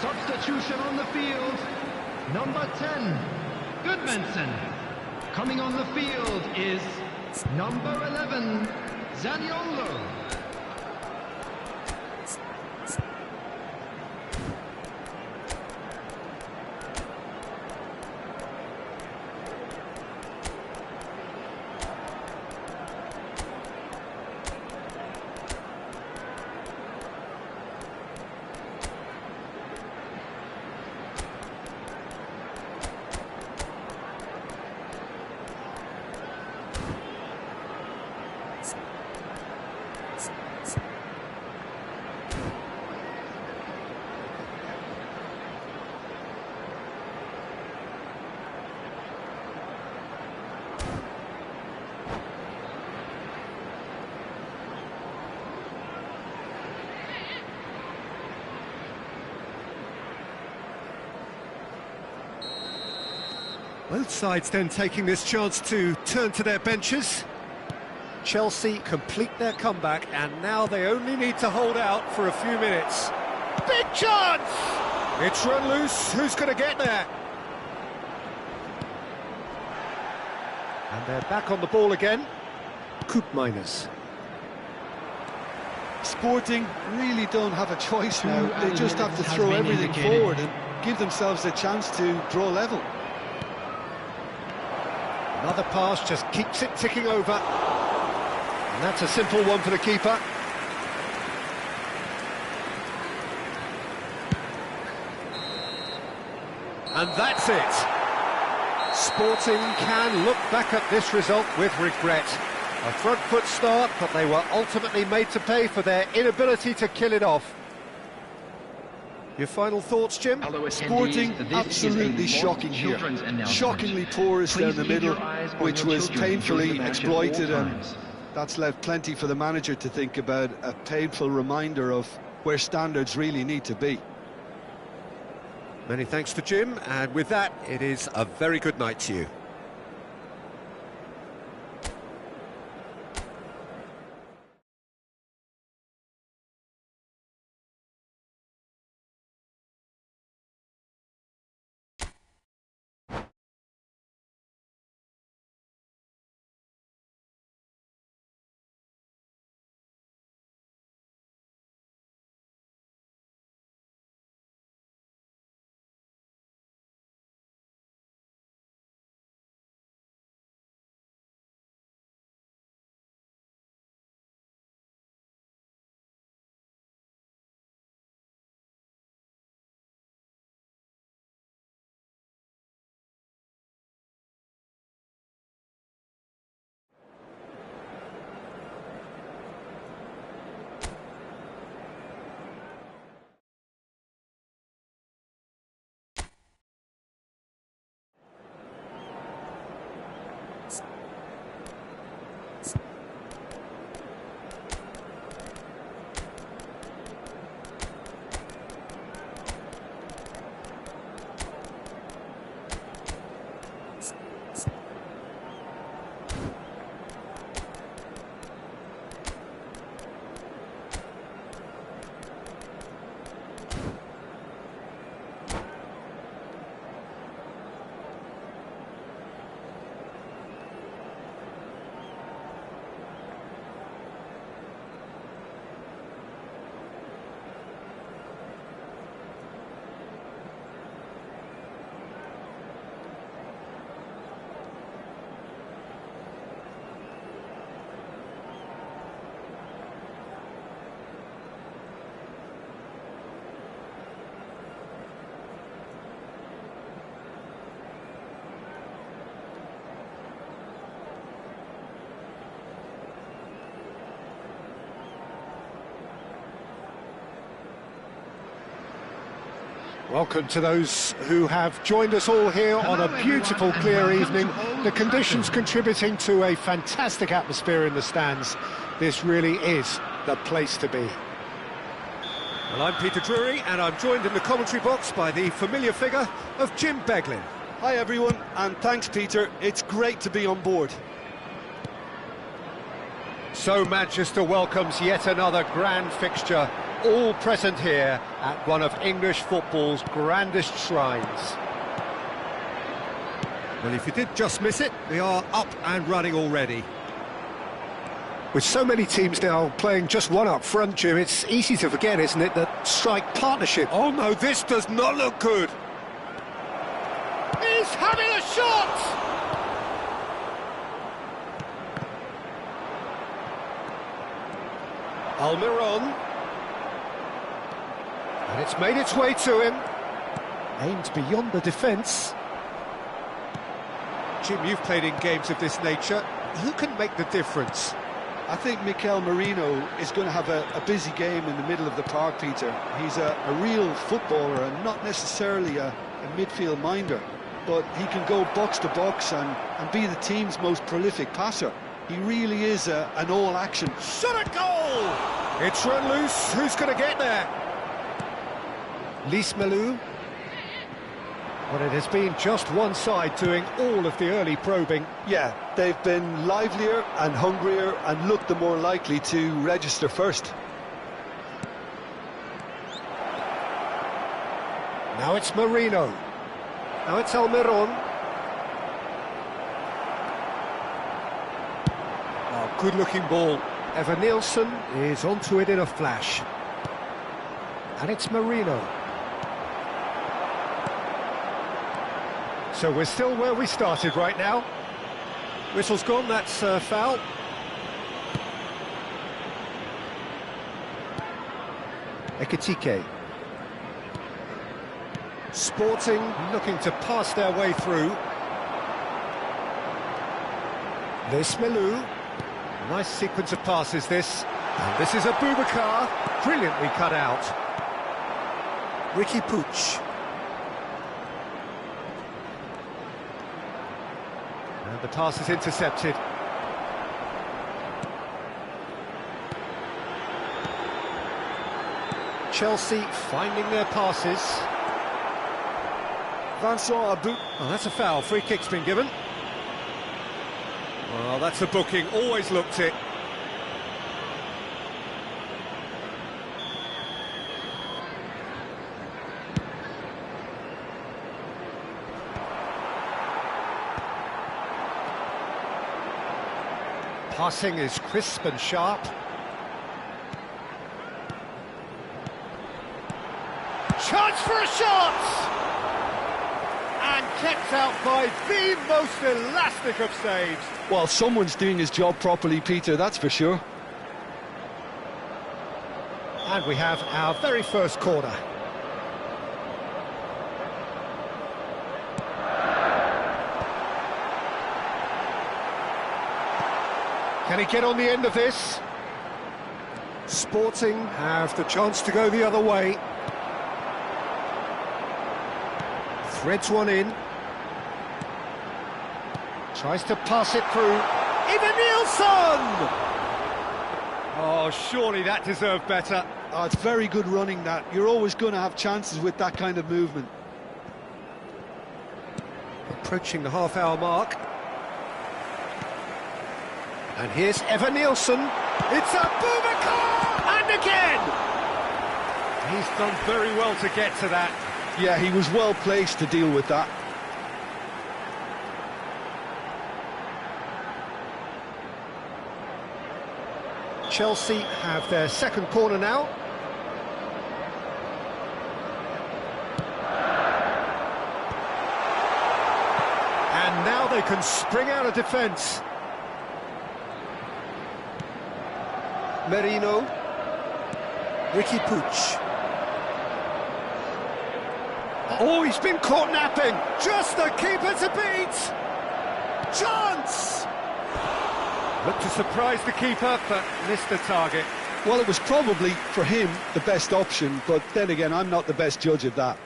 Substitution on the field, number 10, Goodmanson. Coming on the field is number 11, Zaniolo. Both sides then taking this chance to turn to their benches. Chelsea complete their comeback, and now they only need to hold out for a few minutes. Big chance! It's run loose. Who's going to get there? And they're back on the ball again. Coop minus. Sporting really don't have a choice now. They just have to throw everything forward and give themselves a chance to draw level. Another pass just keeps it ticking over. And that's a simple one for the keeper. And that's it. Sporting can look back at this result with regret. A front foot start, but they were ultimately made to pay for their inability to kill it off. Your final thoughts, Jim? Sporting, absolutely shocking here. Shockingly porous down the middle, which was painfully exploited, and that's left plenty for the manager to think about. A painful reminder of where standards really need to be. Many thanks to Jim, and with that, it is a very good night to you. Welcome to those who have joined us all here on a beautiful, everyone, clear and evening. welcome to Old The conditions Trafford. contributing to a fantastic atmosphere in the stands. This really is the place to be. Well, I'm Peter Drury, and I'm joined in the commentary box by the familiar figure of Jim Beglin. Hi everyone, and thanks Peter, it's great to be on board. So Manchester welcomes yet another grand fixture, all present here at one of English football's grandest shrines. Well, if you did just miss it, we are up and running already. With so many teams now playing just one up front, Jim, it's easy to forget, isn't it, that strike partnership. Oh no, this does not look good. He's having a shot! Almiron. And it's made its way to him. Aimed beyond the defence. Jim, you've played in games of this nature. Who can make the difference? I think Mikel Merino is going to have a busy game in the middle of the park, Peter. He's a real footballer and not necessarily a midfield minder, but he can go box to box and be the team's most prolific passer. He really is an all-action. Shot a goal! It's run loose. Who's going to get there? Lismalu. Well, it has been just one side doing all of the early probing. Yeah, they've been livelier and hungrier and looked the more likely to register first. Now it's Marino. Now it's Almiron. Oh, good-looking ball. Evan Nielsen is onto it in a flash. And it's Marino. So we're still where we started right now. Whistle's gone, that's foul. Ekitike. Sporting looking to pass their way through. Lismalu. Nice sequence of passes this. And this is Abubakar, brilliantly cut out. Ricky Puig. And the pass is intercepted. Chelsea finding their passes. Vincent Abou. Oh, that's a foul. Free kick's been given. Well, that's a booking. Always looked it. Passing is crisp and sharp. Chance for a shot! And kept out by the most elastic of saves. Well, someone's doing his job properly, Peter, that's for sure. And we have our very first corner. Can he get on the end of this? Sporting have the chance to go the other way. Threads one in. Tries to pass it through. Evan Nielsen! Oh, surely that deserved better. Oh, it's very good running, that. You're always going to have chances with that kind of movement. Approaching the half-hour mark. And here's Evan Nielsen. It's Abubakar! And again! He's done very well to get to that. Yeah, he was well placed to deal with that. Chelsea have their second corner now. And now they can spring out of defence. Merino. Ricky Puig. Oh, he's been caught napping. Just the keeper to beat. Chance! Looked to surprise the keeper, but missed the target. Well, it was probably, for him, the best option, but then again, I'm not the best judge of that.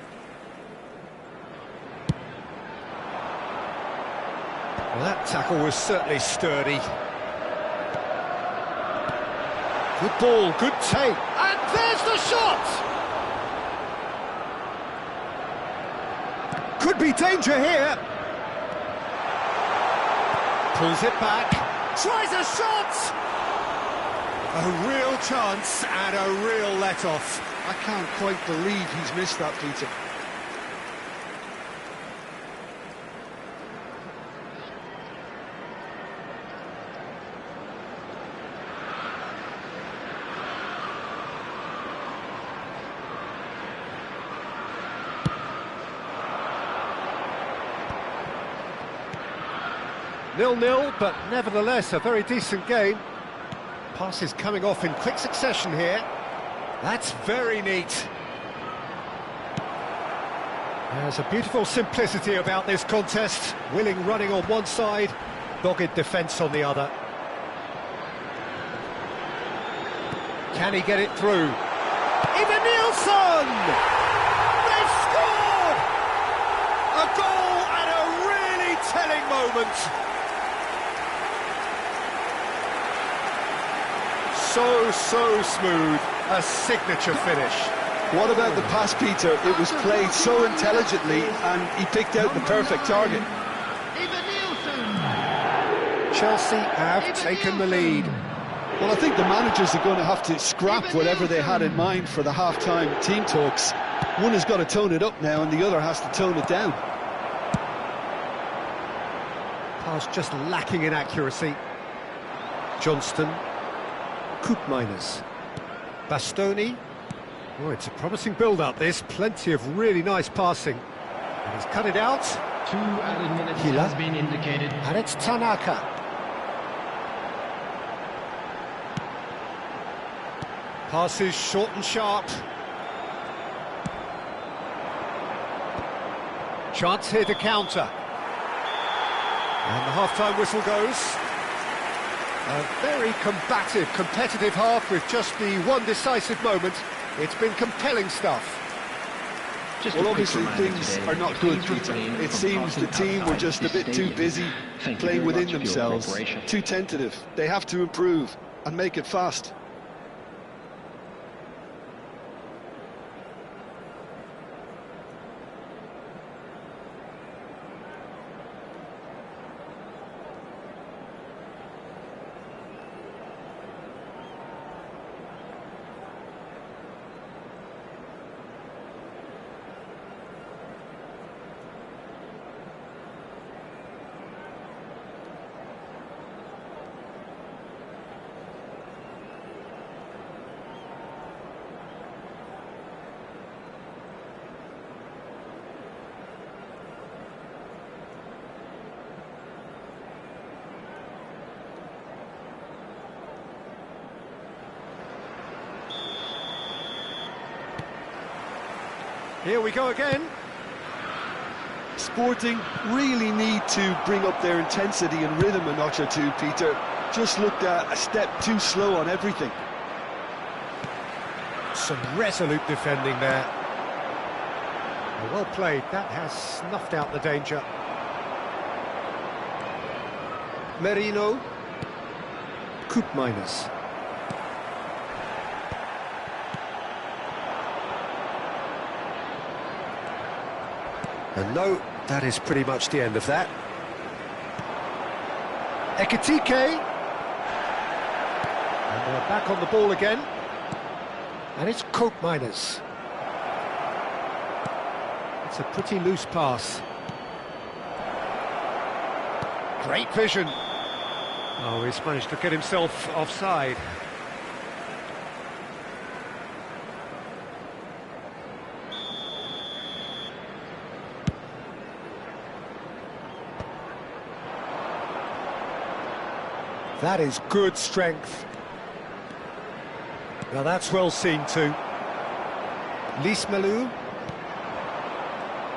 Well, that tackle was certainly sturdy. Good ball, good take. And there's the shot! Could be danger here. Pulls it back. Tries a shot! A real chance and a real let-off. I can't quite believe he's missed that, Peter. 0-0, but nevertheless a very decent game. Passes coming off in quick succession here. That's very neat. There's a beautiful simplicity about this contest. Willing running on one side, dogged defence on the other. Can he get it through? Even Nielsen! They've scored! A goal at a really telling moment. So smooth, a signature finish. What about the pass, Peter? It was played so intelligently and he picked out the perfect target. Chelsea have taken the lead. Well, I think the managers are going to have to scrap whatever they had in mind for the half-time team talks. One has got to tone it up now and the other has to tone it down. Pass just lacking in accuracy. Johnston. Koopmeiners. Bastoni. Oh, it's a promising build-up, this. Plenty of really nice passing. And he's cut it out. 2 added minutes Hila. has been indicated. And it's Tanaka. Passes short and sharp. Chance here to counter. And the half-time whistle goes. A very combative, competitive half with just the one decisive moment. It's been compelling stuff. Well, obviously things are not good, Peter. It seems the team were just a bit too busy playing within themselves, too tentative. They have to improve and make it fast. Here we go again. Sporting really need to bring up their intensity and rhythm a notch or two, Peter. Just looked a step too slow on everything. Some resolute defending there. Well played, that has snuffed out the danger. Merino. Koopmeiners. And no, that is pretty much the end of that. Ekitike. And they're back on the ball again. And it's Koopmeiners. It's a pretty loose pass. Great vision. Oh, he's managed to get himself offside. That is good strength. Now that's well seen too. Lismalu.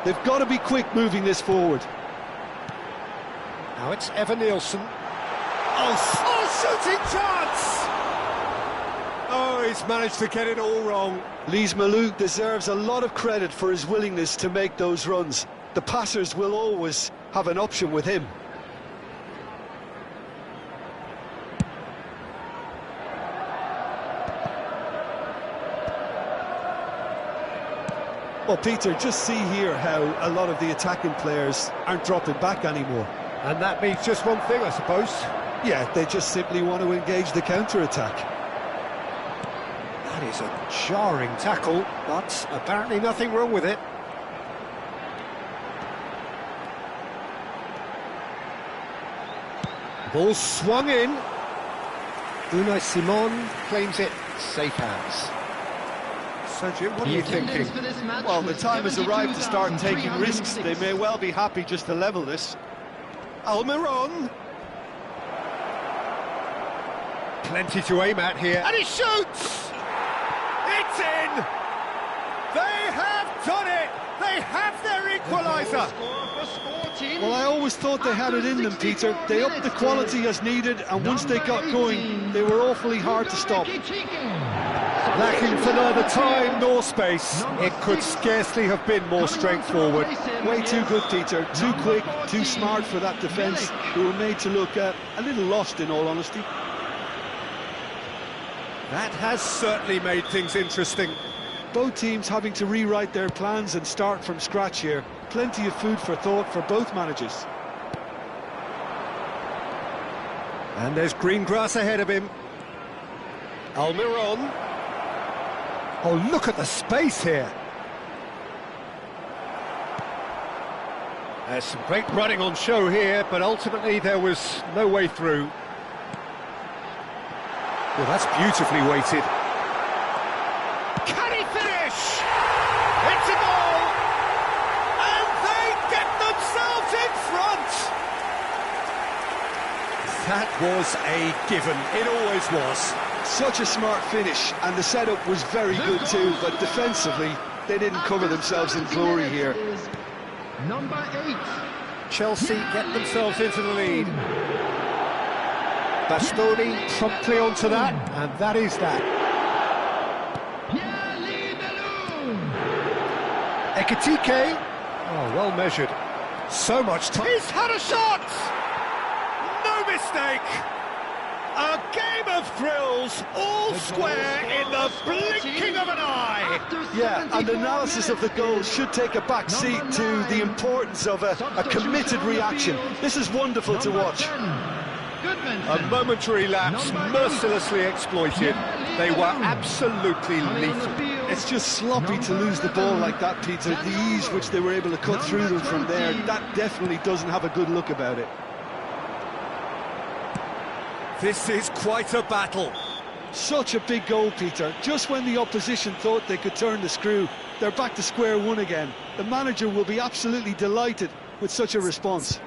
They've got to be quick moving this forward. Now it's Evan Nielsen. Oh, shooting chance! Oh, he's managed to get it all wrong. Lismalu deserves a lot of credit for his willingness to make those runs. The passers will always have an option with him. Well, Peter, just see here how a lot of the attacking players aren't dropping back anymore. And that means just one thing, I suppose. Yeah, they just simply want to engage the counter-attack. That is a jarring tackle, but apparently nothing wrong with it. Ball swung in. Unai Simon claims it, safe hands. Sergio, what are you thinking? Well, the time has arrived to start taking risks. They may well be happy just to level this. Almiron. Plenty to aim at here. And he shoots! It's in! They have done it! They have their equaliser! Well, I always thought they had it in them, Peter. They upped the quality as needed, and once they got going, they were awfully hard to stop. Lacking for neither time nor space, it could scarcely have been more straightforward. Way too good, Peter. Too quick, too smart for that defence, who were made to look a little lost, in all honesty. That has certainly made things interesting. Both teams having to rewrite their plans and start from scratch here. Plenty of food for thought for both managers. And there's green grass ahead of him. Almiron. Oh, look at the space here. There's some great running on show here, but ultimately there was no way through. Well, that's beautifully weighted. Can he finish? It's a goal! And they get themselves in front! That was a given. It always was. Such a smart finish, and the setup was very good too, but defensively, they didn't cover themselves in glory here. Number 8. Chelsea get themselves into the lead. Bastoni promptly onto that, and that is that. Ekitike. Oh, well measured. So much time. He's had a shot! No mistake! A game of thrills, all square in the blinking of an eye! Yeah, and analysis of the goal should take a back seat to the importance of a committed reaction. This is wonderful to watch. A momentary lapse, mercilessly exploited. They were absolutely lethal. It's just sloppy to lose the ball like that, Peter. The ease which they were able to cut through them from there, that definitely doesn't have a good look about it. This is quite a battle. Such a big goal, Peter. Just when the opposition thought they could turn the screw, they're back to square one again. The manager will be absolutely delighted with such a response.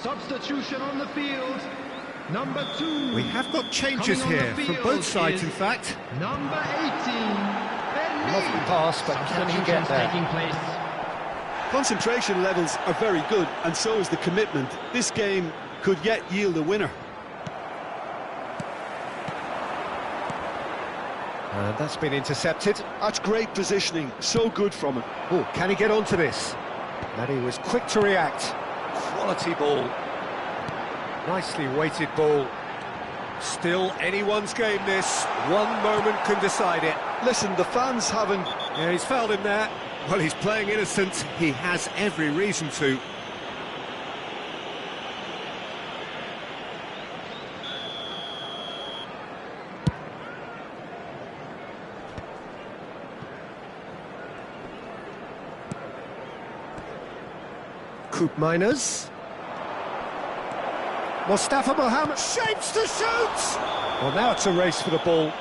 Substitution on the field. Number 2. We have got changes here from both sides, in fact. Number 18. Lovely pass, but can he get there? Taking place. Concentration levels are very good, and so is the commitment. This game could yet yield a winner. And that's been intercepted. That's great positioning, so good from him. Oh, can he get onto this? And he was quick to react. Quality ball. Nicely weighted ball. Still anyone's game this. One moment can decide it. Listen, the fans haven't... Yeah, he's fouled him there. Well, he's playing innocent. He has every reason to. Coop Miners. Mustafa Mohammed shapes to shoot! Well, now it's a race for the ball.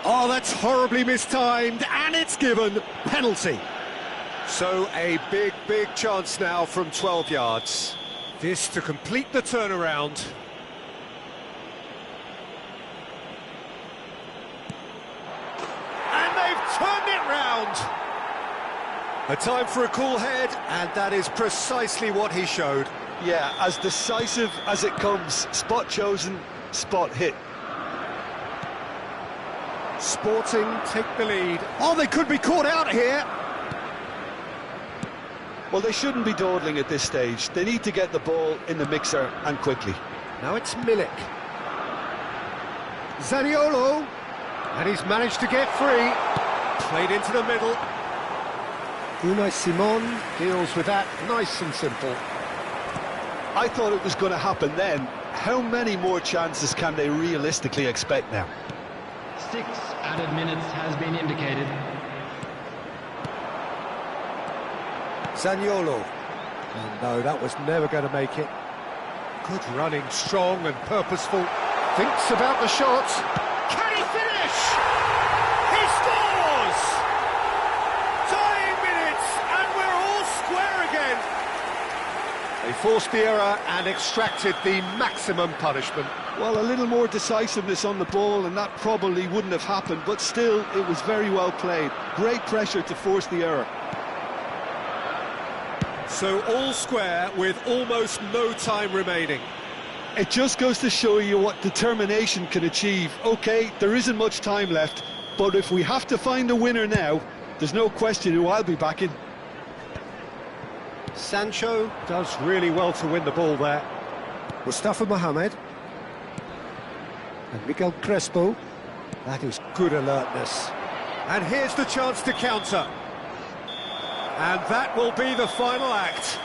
Oh, that's horribly mistimed, and it's given. Penalty. So a big, big chance now from 12 yards. This to complete the turnaround. And they've turned it round. A time for a cool head, and that is precisely what he showed. Yeah, as decisive as it comes. Spot chosen, spot hit. Sporting take the lead. Oh, they could be caught out here. Well, they shouldn't be dawdling at this stage. They need to get the ball in the mixer, and quickly. Now it's Milik. Zaniolo. And he's managed to get free. Played into the middle. Unai Simon deals with that nice and simple. I thought it was going to happen then. How many more chances can they realistically expect now? 6 added minutes has been indicated. Zaniolo. Oh no, that was never going to make it. Good running, strong and purposeful. Thinks about the shot. Can he finish? He scores! Dying minutes, and we're all square again. They forced the error and extracted the maximum punishment. Well, a little more decisiveness on the ball and that probably wouldn't have happened, but still, it was very well played. Great pressure to force the error. So all square with almost no time remaining. It just goes to show you what determination can achieve. OK, there isn't much time left, but if we have to find a winner now, there's no question who I'll be backing. Sancho does really well to win the ball there. Mustafa Mohamed. And Miguel Crespo. That is good alertness. And here's the chance to counter. And that will be the final act.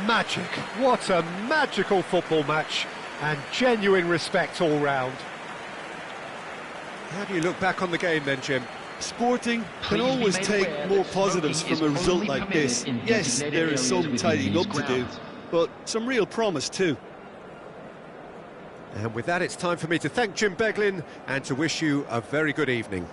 Magic. What a magical football match. And genuine respect all round. How do you look back on the game then, Jim? Sporting can Please be always made take aware more that positives smoking from a is result only like permitted this. in Yes, designated there is areas some within tidying these up to do, grounds. but some real promise too. And with that, it's time for me to thank Jim Beglin and to wish you a very good evening.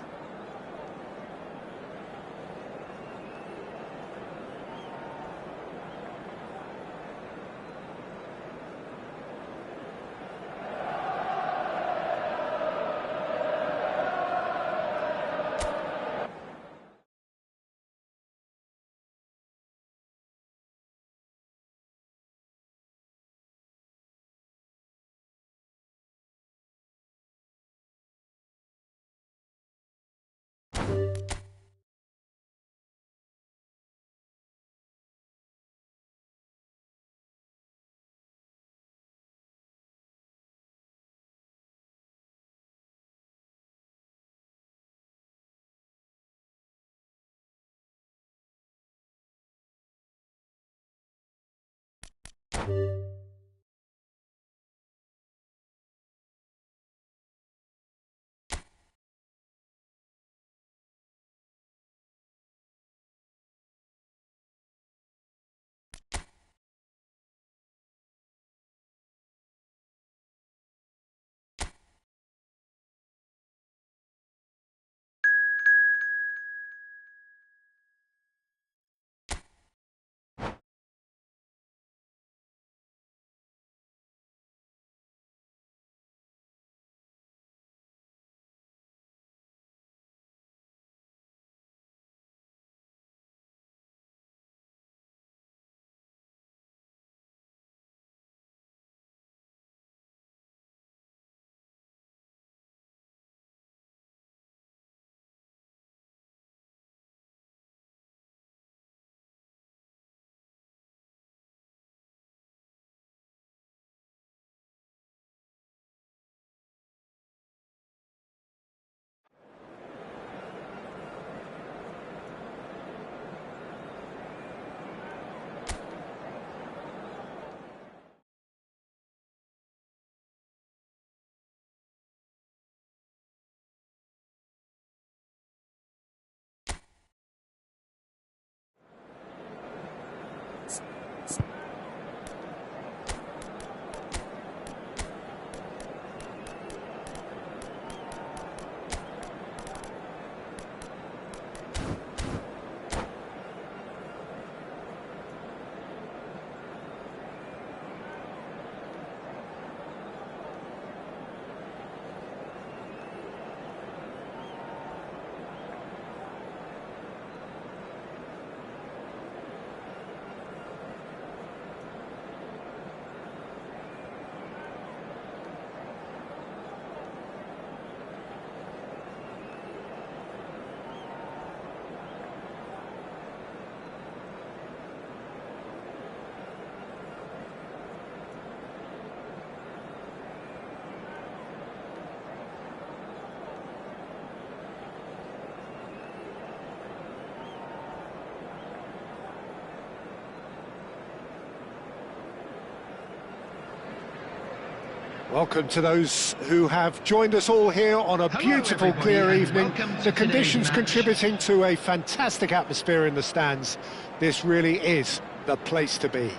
Welcome to those who have joined us all here on a beautiful, everybody, clear and evening. welcome to The conditions today's match. contributing to a fantastic atmosphere in the stands. This really is the place to be.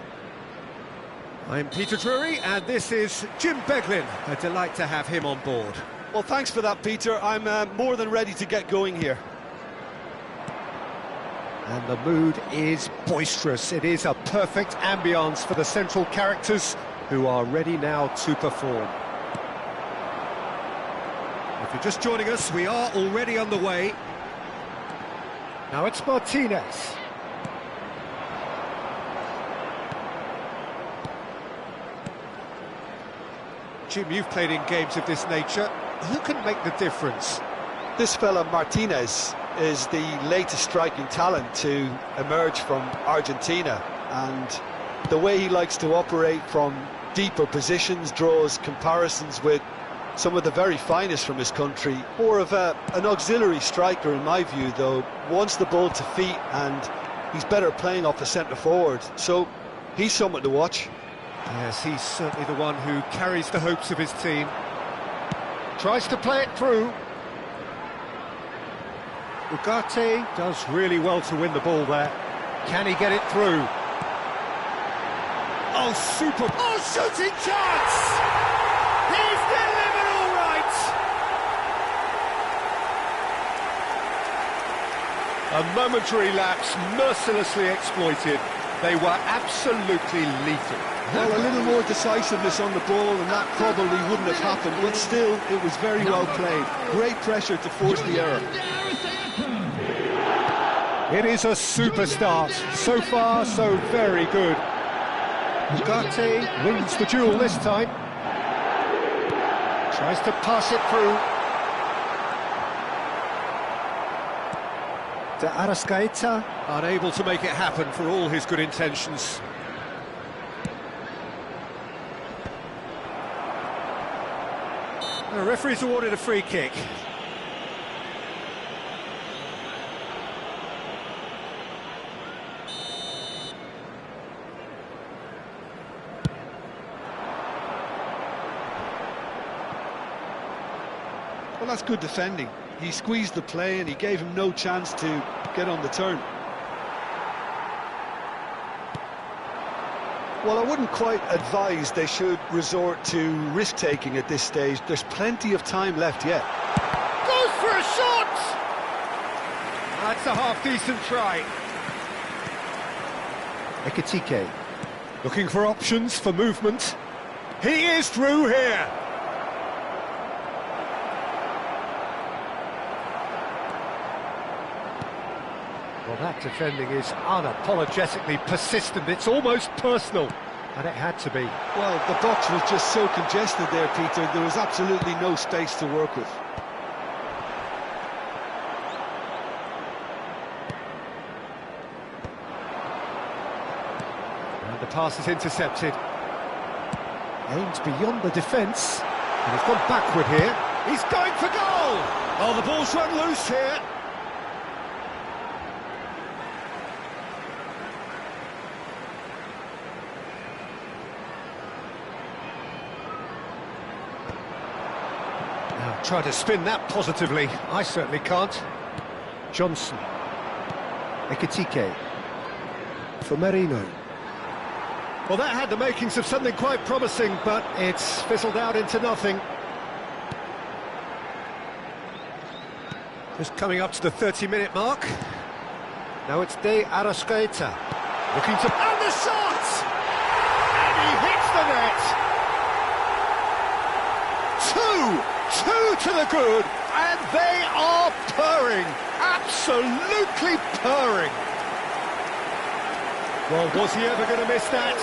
I'm Peter Drury, and this is Jim Beglin. A delight to have him on board. Well, thanks for that, Peter. I'm more than ready to get going here. And the mood is boisterous. It is a perfect ambience for the central characters who are ready now to perform. If you're just joining us, we are already underway. Now it's Martinez. Jim, you've played in games of this nature. Who can make the difference? This fella Martinez is the latest striking talent to emerge from Argentina, and the way he likes to operate from deeper positions draws comparisons with some of the very finest from his country. More of an auxiliary striker in my view, though. Wants the ball to feet, and he's better playing off the centre forward, so he's someone to watch. Yes, he's certainly the one who carries the hopes of his team. Tries to play it through. Ugarte does really well to win the ball there. Can he get it through? Oh, super! Oh, shooting chance! He's delivered all right! A momentary lapse, mercilessly exploited. They were absolutely lethal. Well, a little more decisiveness on the ball, and that probably wouldn't have happened, but still, it was very well played. Great pressure to force the error. It is a super start. So far, so very good. Ugarte wins the duel this time. Tries to pass it through. De Arrascaeta, unable to make it happen for all his good intentions. The referee's awarded a free kick. Well, that's good defending. He squeezed the play and he gave him no chance to get on the turn. Well, I wouldn't quite advise they should resort to risk-taking at this stage. There's plenty of time left yet. Goes for a shot! That's a half-decent try. Ekitike, looking for options for movement. He is through here! Well, that defending is unapologetically persistent. It's almost personal, and it had to be. Well, the box was just so congested there, Peter. There was absolutely no space to work with. And the pass is intercepted. Aims beyond the defence, and he's gone backward here. He's going for goal! Oh, the ball's run loose here. Try to spin that positively. I certainly can't. Johnson. Ekitike. For Merino. Well, that had the makings of something quite promising, but it's fizzled out into nothing. Just coming up to the 30-minute mark. Now it's De Arrascaeta. Looking to... And the shot! And he hits the net! Two to the good, and they are purring, absolutely purring. Well, was he ever going to miss that?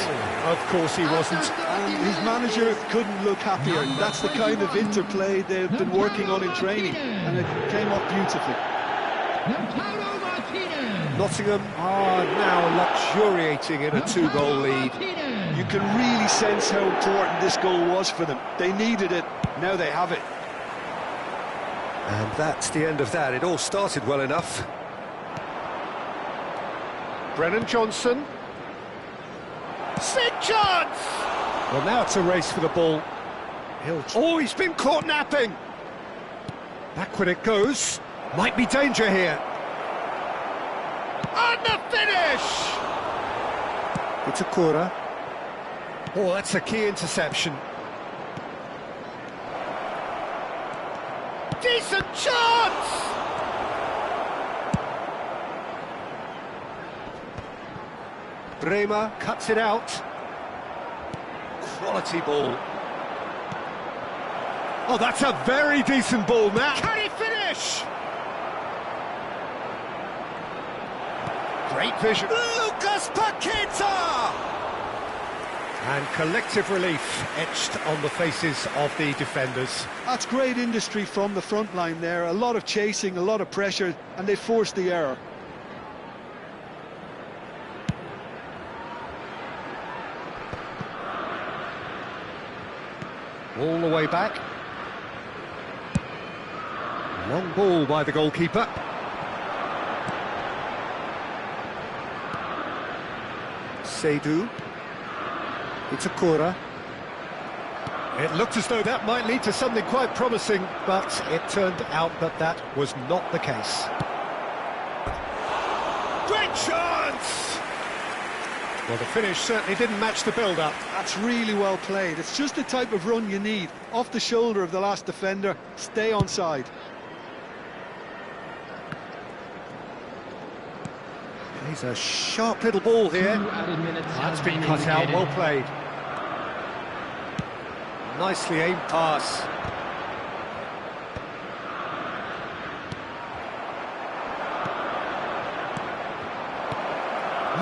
Of course he wasn't. And his manager couldn't look happier. That's the kind of interplay they've been working on in training, and it came off beautifully. Nottingham are now luxuriating in a two-goal lead. You can really sense how important this goal was for them. They needed it, now they have it. And that's the end of that. It all started well enough. Brennan Johnson. St. John's! Well, now it's a race for the ball. Oh, he's been caught napping! Backward it goes. Might be danger here. And the finish! It's a Itakura. Oh, that's a key interception. Decent chance! Bremer cuts it out. Quality ball. Oh, that's a very decent ball now. Can he finish? Great vision. Lucas Paqueta! And collective relief etched on the faces of the defenders. That's great industry from the front line there. A lot of chasing, a lot of pressure, and they forced the error. All the way back. Long ball by the goalkeeper. Seydu. Itakura. It looked as though that might lead to something quite promising, but it turned out that that was not the case. Great chance! Well, the finish certainly didn't match the build-up. That's really well played. It's just the type of run you need. Off the shoulder of the last defender, stay onside. He's a sharp little ball here. That's been cut out, well played. Nicely aimed pass.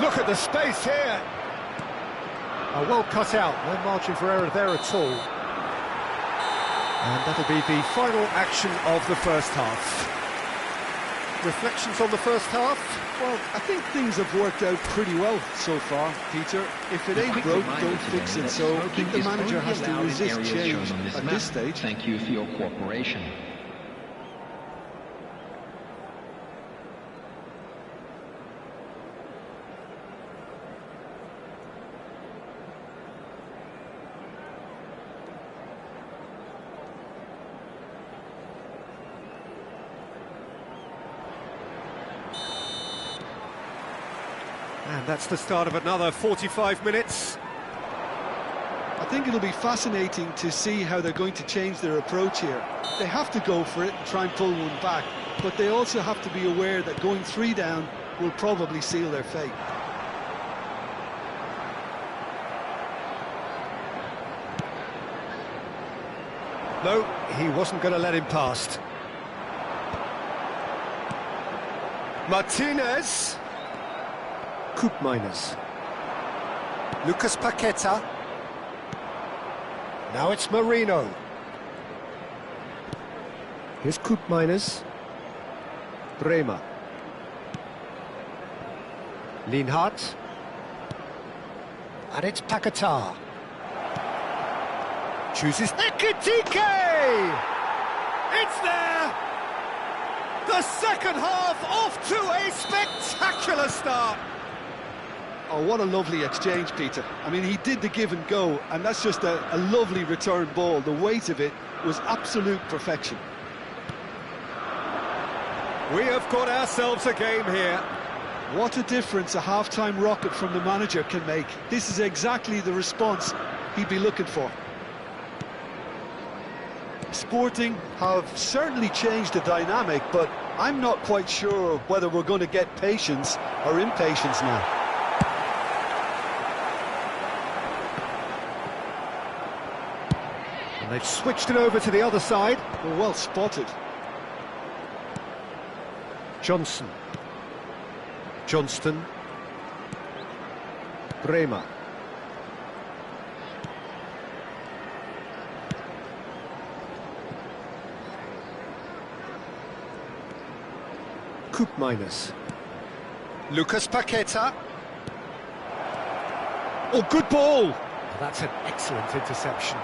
Look at the space here. Oh, well cut out, no margin for error there at all. And that'll be the final action of the first half. Reflections on the first half? Well, I think things have worked out pretty well so far, Peter. If it ain't broke, don't fix it. So I think the manager has to resist change at this stage. Thank you for your cooperation. And that's the start of another 45 minutes. I think it'll be fascinating to see how they're going to change their approach here. They have to go for it and try and pull one back, but they also have to be aware that going 3 down will probably seal their fate. No, he wasn't going to let him past. Martinez. Koopmeiners. Lucas Paqueta. Now it's Marino. Here's Koopmeiners. Bremer. Lienhardt. And it's Paqueta. Chooses Ekitike! It's there! The second half off to a spectacular start! Oh, what a lovely exchange, Peter. I mean, he did the give and go, and that's just a lovely return ball. The weight of it was absolute perfection. We have got ourselves a game here. What a difference a half-time rocket from the manager can make. This is exactly the response he'd be looking for. Sporting have certainly changed the dynamic, but I'm not quite sure whether we're going to get patience or impatience now. And they've switched it over to the other side. Well spotted. Johnson. Johnston. Bremer. Koopmeiners. Lucas Paqueta. Oh, good ball! That's an excellent interception.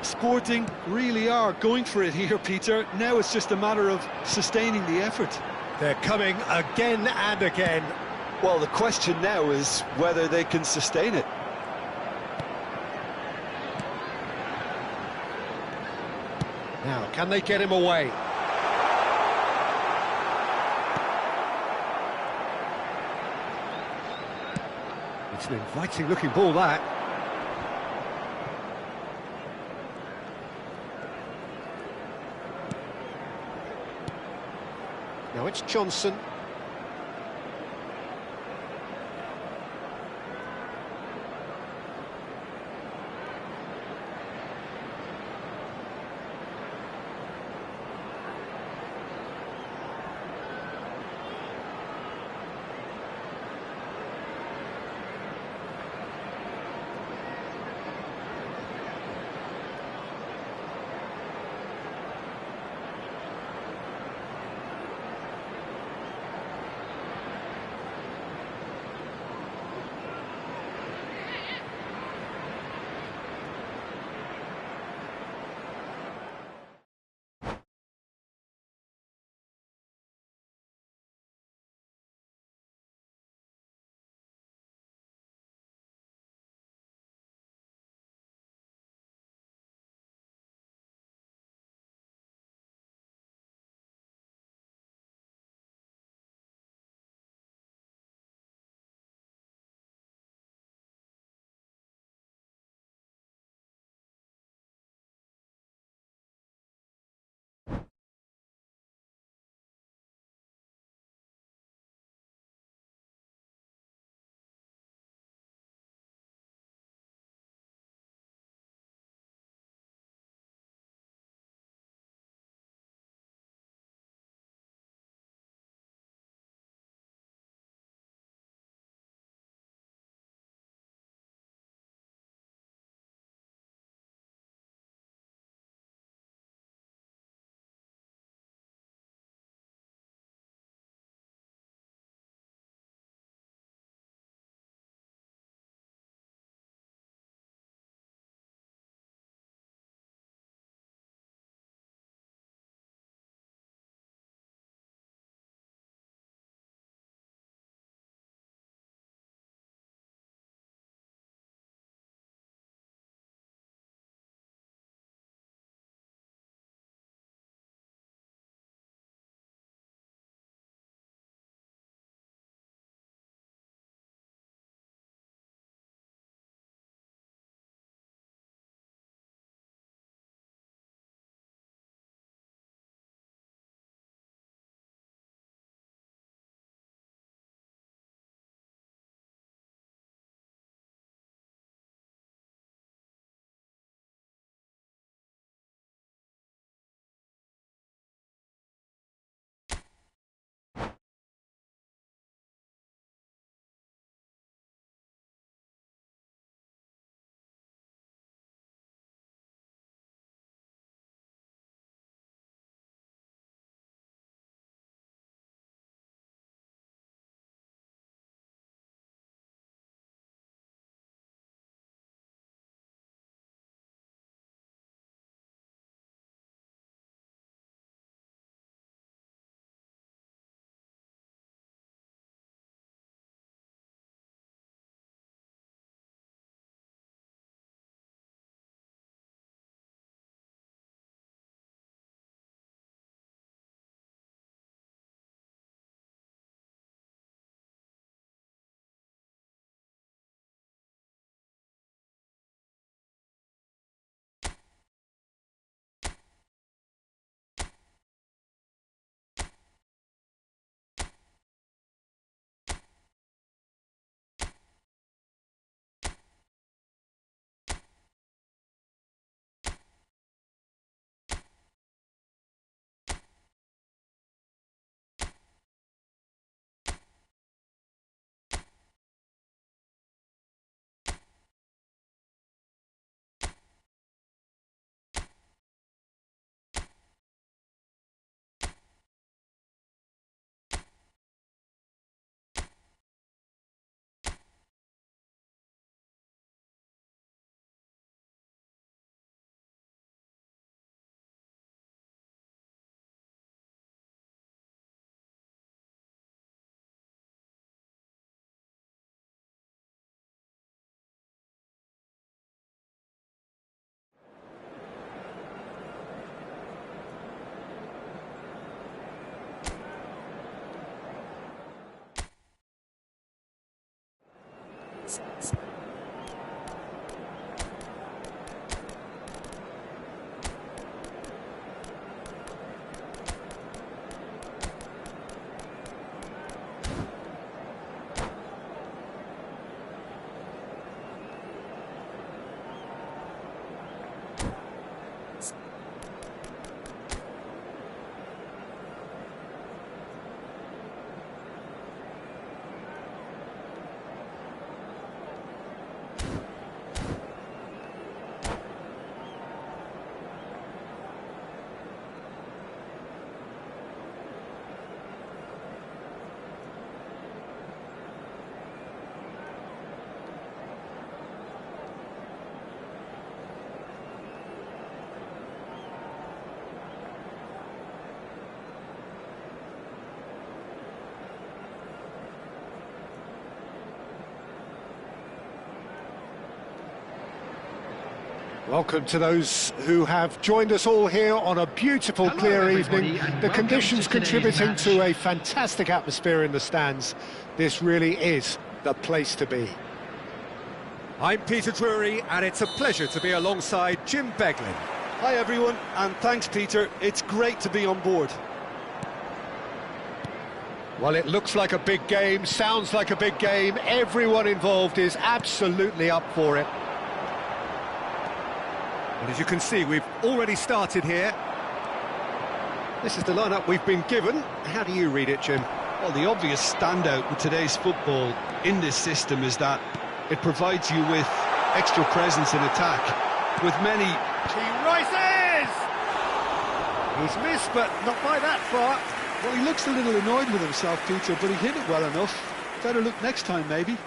Sporting really are going for it here, Peter. Now it's just a matter of sustaining the effort. They're coming again and again. Well, the question now is whether they can sustain it. Now, can they get him away? It's an inviting looking ball, that. Now it's Johnson. Welcome to those who have joined us all here on a beautiful, Hello, clear everybody, evening. and The welcome conditions to today's contributing match. to a fantastic atmosphere in the stands. This really is the place to be. I'm Peter Drury, and it's a pleasure to be alongside Jim Beglin. Hi everyone, and thanks Peter, it's great to be on board. Well, it looks like a big game, sounds like a big game. Everyone involved is absolutely up for it. And as you can see, we've already started here. This is the lineup we've been given. How do you read it, Jim? Well, the obvious standout with today's football in this system is that it provides you with extra presence in attack, with many... He rises! He's missed, but not by that far. Well, he looks a little annoyed with himself, Peter, but he hit it well enough. Better look next time, maybe.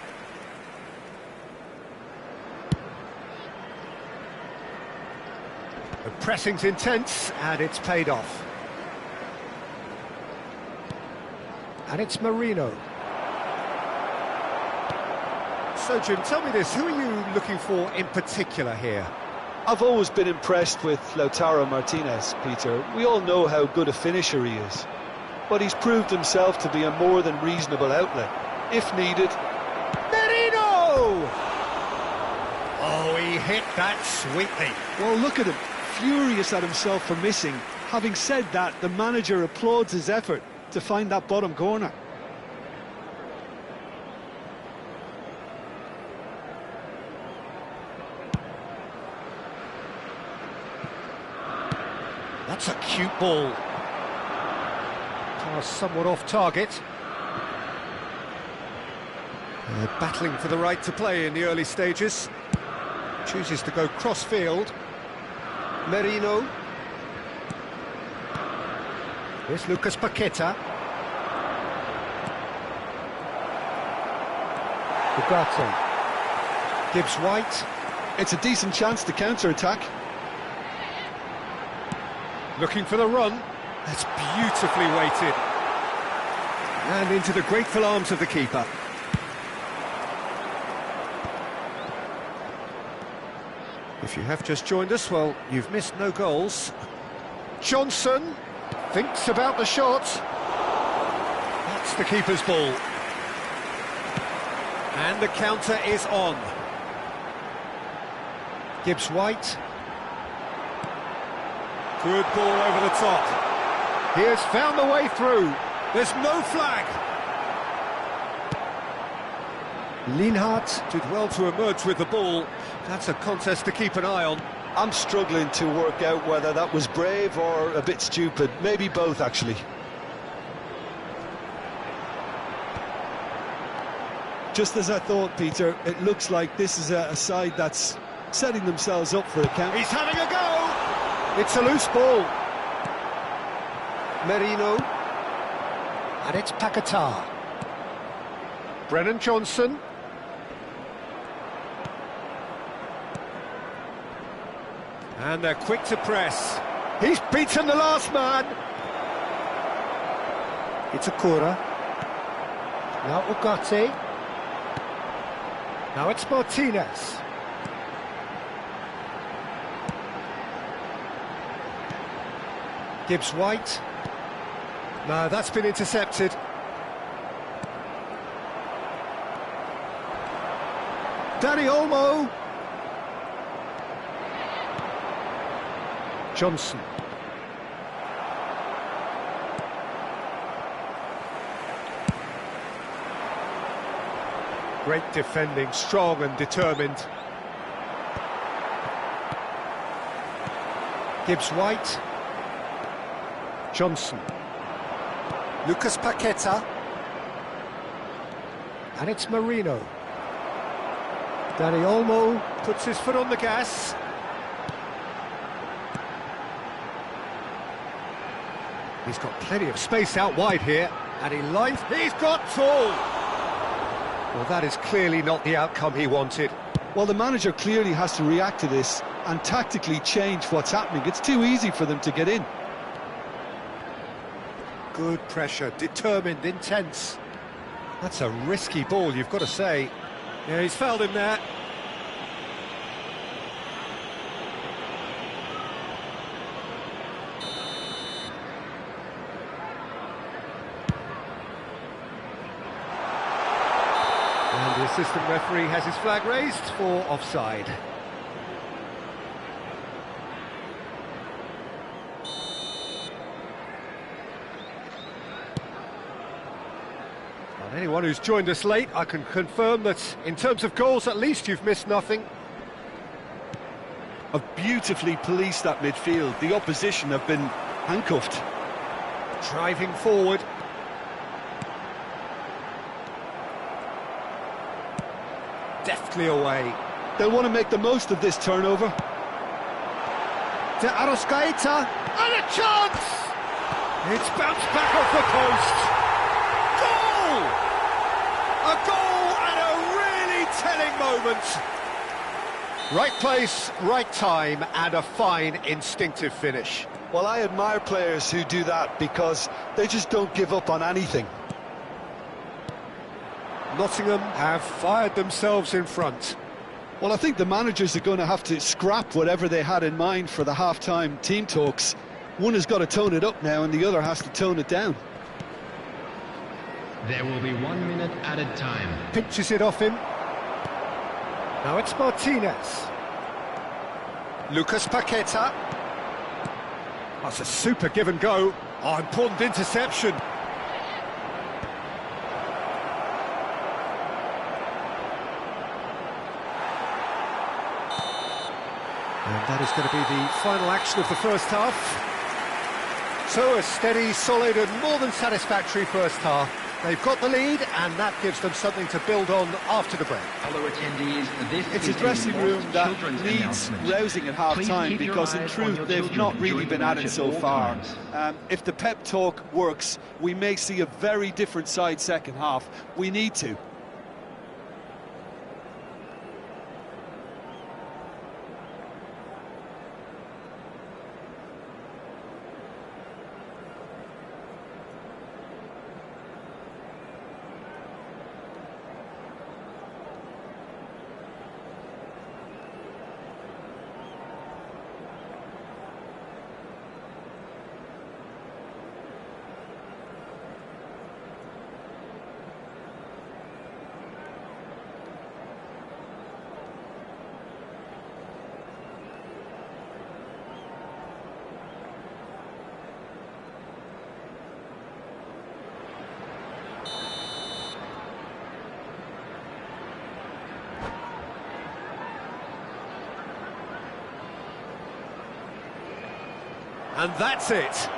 The pressing's intense, and it's paid off. And it's Marino. So, Jim, tell me this, who are you looking for in particular here? I've always been impressed with Lautaro Martinez, Peter. We all know how good a finisher he is, but he's proved himself to be a more than reasonable outlet, if needed. Marino! Oh, he hit that sweetly. Well, look at him, furious at himself for missing. Having said that, the manager applauds his effort to find that bottom corner. That's a cute ball. Somewhat off target. Battling for the right to play in the early stages. Chooses to go cross-field. Merino. Here's Lucas Paqueta. Ugarte. Gibbs White. It's a decent chance to counter-attack. Looking for the run. That's beautifully weighted. And into the grateful arms of the keeper. If you have just joined us, well, you've missed no goals. Johnson thinks about the shot. That's the keeper's ball. And the counter is on. Gibbs White. Good ball over the top. He has found the way through. There's no flag. Lienhart did well to emerge with the ball. That's a contest to keep an eye on. I'm struggling to work out whether that was brave or a bit stupid. Maybe both, actually. Just as I thought, Peter, it looks like this is a side that's setting themselves up for a count. He's having a go! It's a loose ball. Merino. And it's Paqueta. Brennan Johnson. And they're quick to press. He's beaten the last man. It's Akura. Now Ugarte. Now it's Martinez. Gibbs White. No, that's been intercepted. Dani Olmo. Johnson. Great defending, strong and determined. Gibbs White. Johnson. Lucas Paqueta. And it's Marino. Dani Olmo puts his foot on the gas. He's got plenty of space out wide here, and he lines... He's got tall! Well, that is clearly not the outcome he wanted. Well, the manager clearly has to react to this and tactically change what's happening. It's too easy for them to get in. Good pressure, determined, intense. That's a risky ball, you've got to say. Yeah, he's fouled him there. assistant referee has his flag raised for offside. And anyone who's joined us late, I can confirm that in terms of goals, at least you've missed nothing. Have beautifully policed that midfield. The opposition have been handcuffed. Driving forward. Deftly away. They'll want to make the most of this turnover. To Arrascaeta, and a chance! It's bounced back off the post. Goal! A goal and a really telling moment. Right place, right time, and a fine instinctive finish. Well, I admire players who do that because they just don't give up on anything. Nottingham have fired themselves in front. Well, I think the managers are going to have to scrap whatever they had in mind for the half-time team talks. One has got to tone it up now and the other has to tone it down. There will be 1 minute added time. Pinches it off him. Now it's Martinez. Lucas Paqueta. That's a super give and go. Oh, important interception. And that is going to be the final action of the first half. So a steady, solid and more than satisfactory first half. They've got the lead and that gives them something to build on after the break. Fellow attendees, this It's is a dressing room that children's needs announcement. rousing at Please half-time keep your because in eyes on truth your they've children not really during been the at match it so all far. times. If the pep talk works, we may see a very different side second half. We need to. And that's it.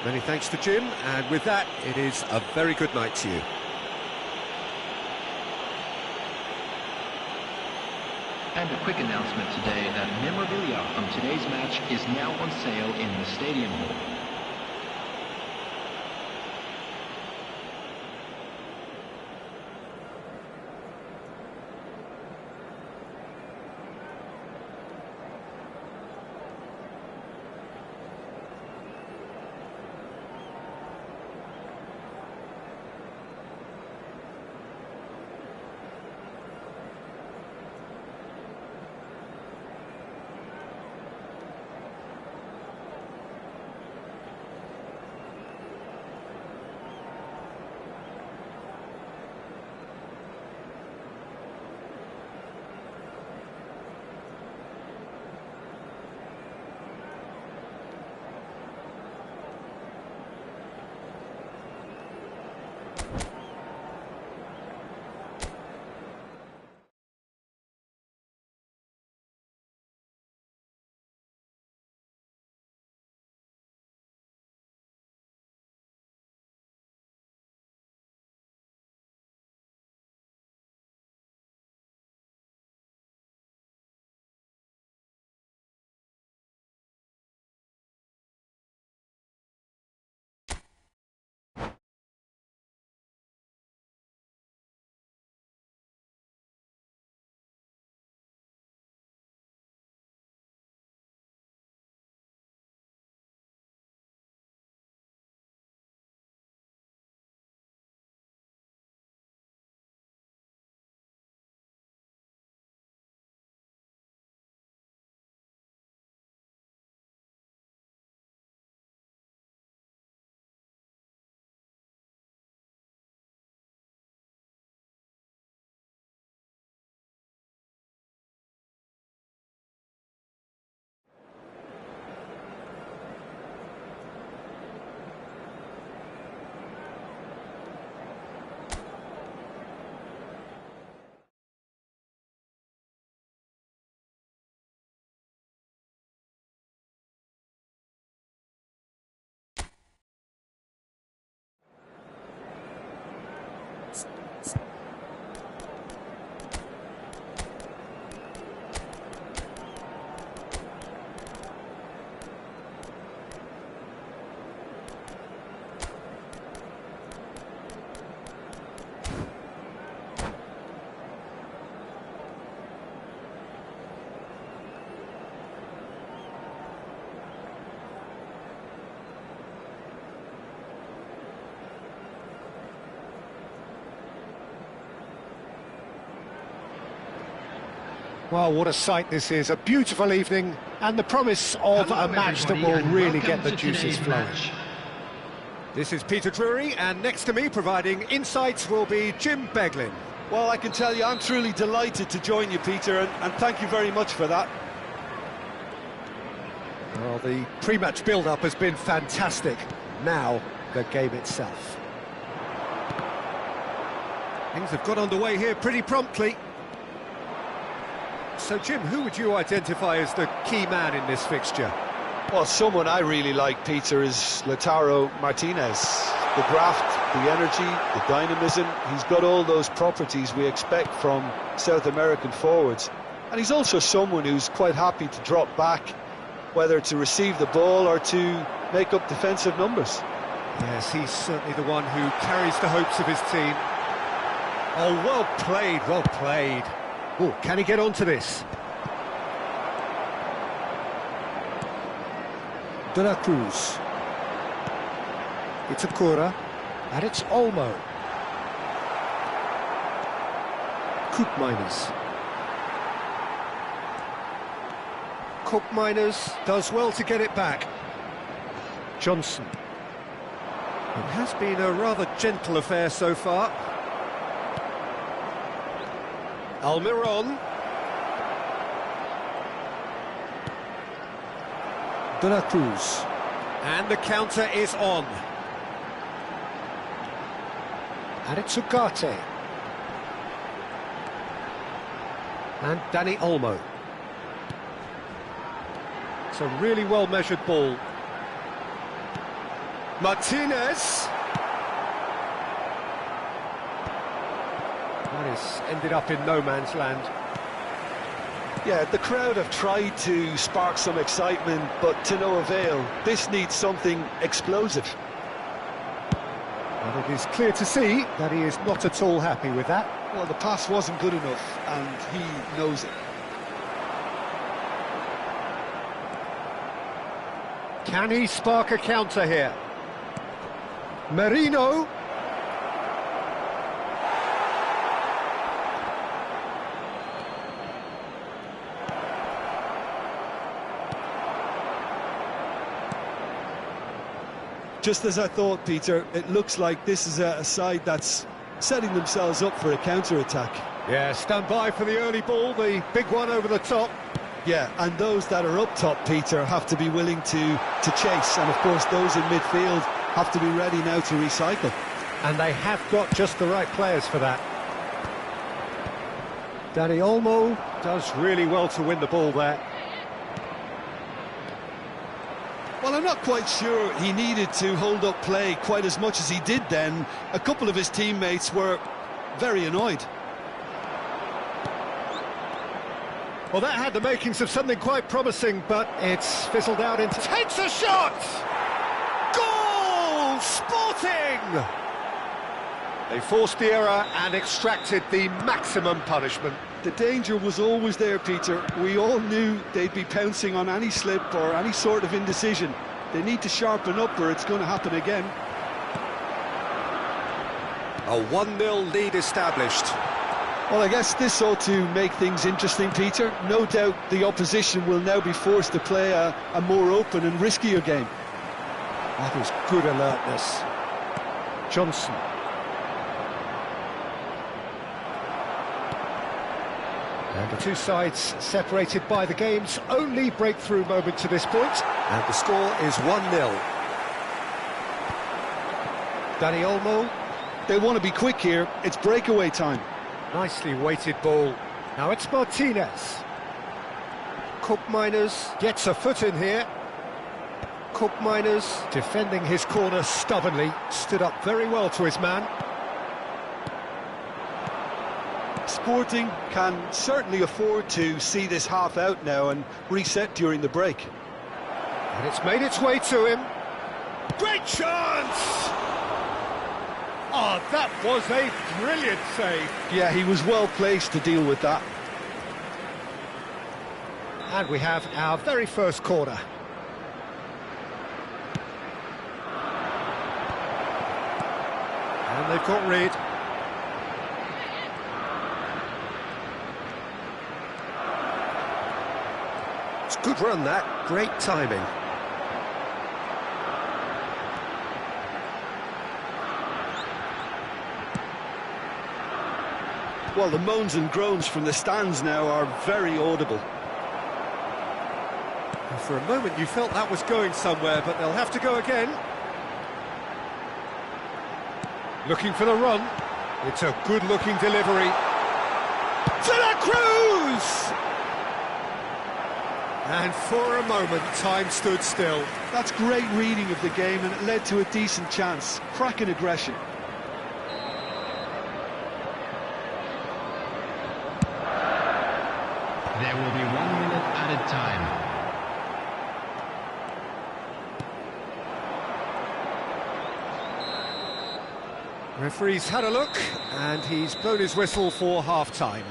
Many thanks to Jim, and with that, it is a very good night to you. And a quick announcement today that memorabilia from today's match is now on sale in the Stadium Hall. Well, what a sight this is. A beautiful evening and the promise of Hello, a match that everybody, will and really welcome get the to juices today's flowing. match. This is Peter Drury, and next to me providing insights will be Jim Beglin. Well, I can tell you I'm truly delighted to join you, Peter, and thank you very much for that. Well, the pre-match build-up has been fantastic. Now, the game itself. Things have got underway here pretty promptly. So, Jim, who would you identify as the key man in this fixture? Well, someone I really like, Peter, is Lautaro Martinez. The graft, the energy, the dynamism, he's got all those properties we expect from South American forwards. And he's also someone who's quite happy to drop back, whether to receive the ball or to make up defensive numbers. Yes, he's certainly the one who carries the hopes of his team. Oh, well played, well played. Oh, can he get onto this? De la Cruz. It's Akura, and it's Olmo. Koopmeiners. Koopmeiners does well to get it back. Johnson. It has been a rather gentle affair so far. Almiron. De la Cruz. And the counter is on. And it's Ugarte. And Dani Olmo. It's a really well-measured ball. Martinez. That has ended up in no man's land. Yeah, the crowd have tried to spark some excitement, but to no avail. This needs something explosive. And it is clear to see that he is not at all happy with that. Well, the pass wasn't good enough, and he knows it. Can he spark a counter here? Merino. Just as I thought, Peter, it looks like this is a side that's setting themselves up for a counter-attack. Yeah, stand by for the early ball, the big one over the top. Yeah, and those that are up top, Peter, have to be willing to chase. And, of course, those in midfield have to be ready now to recycle. And they have got just the right players for that. Dani Olmo does really well to win the ball there. Well, I'm not quite sure he needed to hold up play quite as much as he did then. A couple of his teammates were very annoyed. Well, that had the makings of something quite promising, but it's fizzled out into... Takes a shot! Goal! Sporting! They forced the error and extracted the maximum punishment. The danger was always there, Peter. We all knew they'd be pouncing on any slip or any sort of indecision. They need to sharpen up or it's going to happen again. A 1-0 lead established. Well, I guess this ought to make things interesting, Peter. No doubt the opposition will now be forced to play a more open and riskier game. That is good alertness. Johnson. And the two sides separated by the game's only breakthrough moment to this point. And the score is 1-0. Dani Olmo. They want to be quick here. It's breakaway time. Nicely weighted ball. Now it's Martinez. Koopmeiners gets a foot in here. Koopmeiners defending his corner stubbornly. Stood up very well to his man. Sporting can certainly afford to see this half out now and reset during the break. And it's made its way to him. Great chance! Oh, that was a brilliant save. Yeah, he was well placed to deal with that. And we have our very first corner. And they've got rid. Good run that, great timing. Well, the moans and groans from the stands now are very audible. And for a moment you felt that was going somewhere, but they'll have to go again. Looking for the run. It's a good-looking delivery. De La Cruz! And for a moment, time stood still. That's great reading of the game, and it led to a decent chance. Cracking aggression. There will be 1 minute added time. Referee's had a look, and he's blown his whistle for half-time.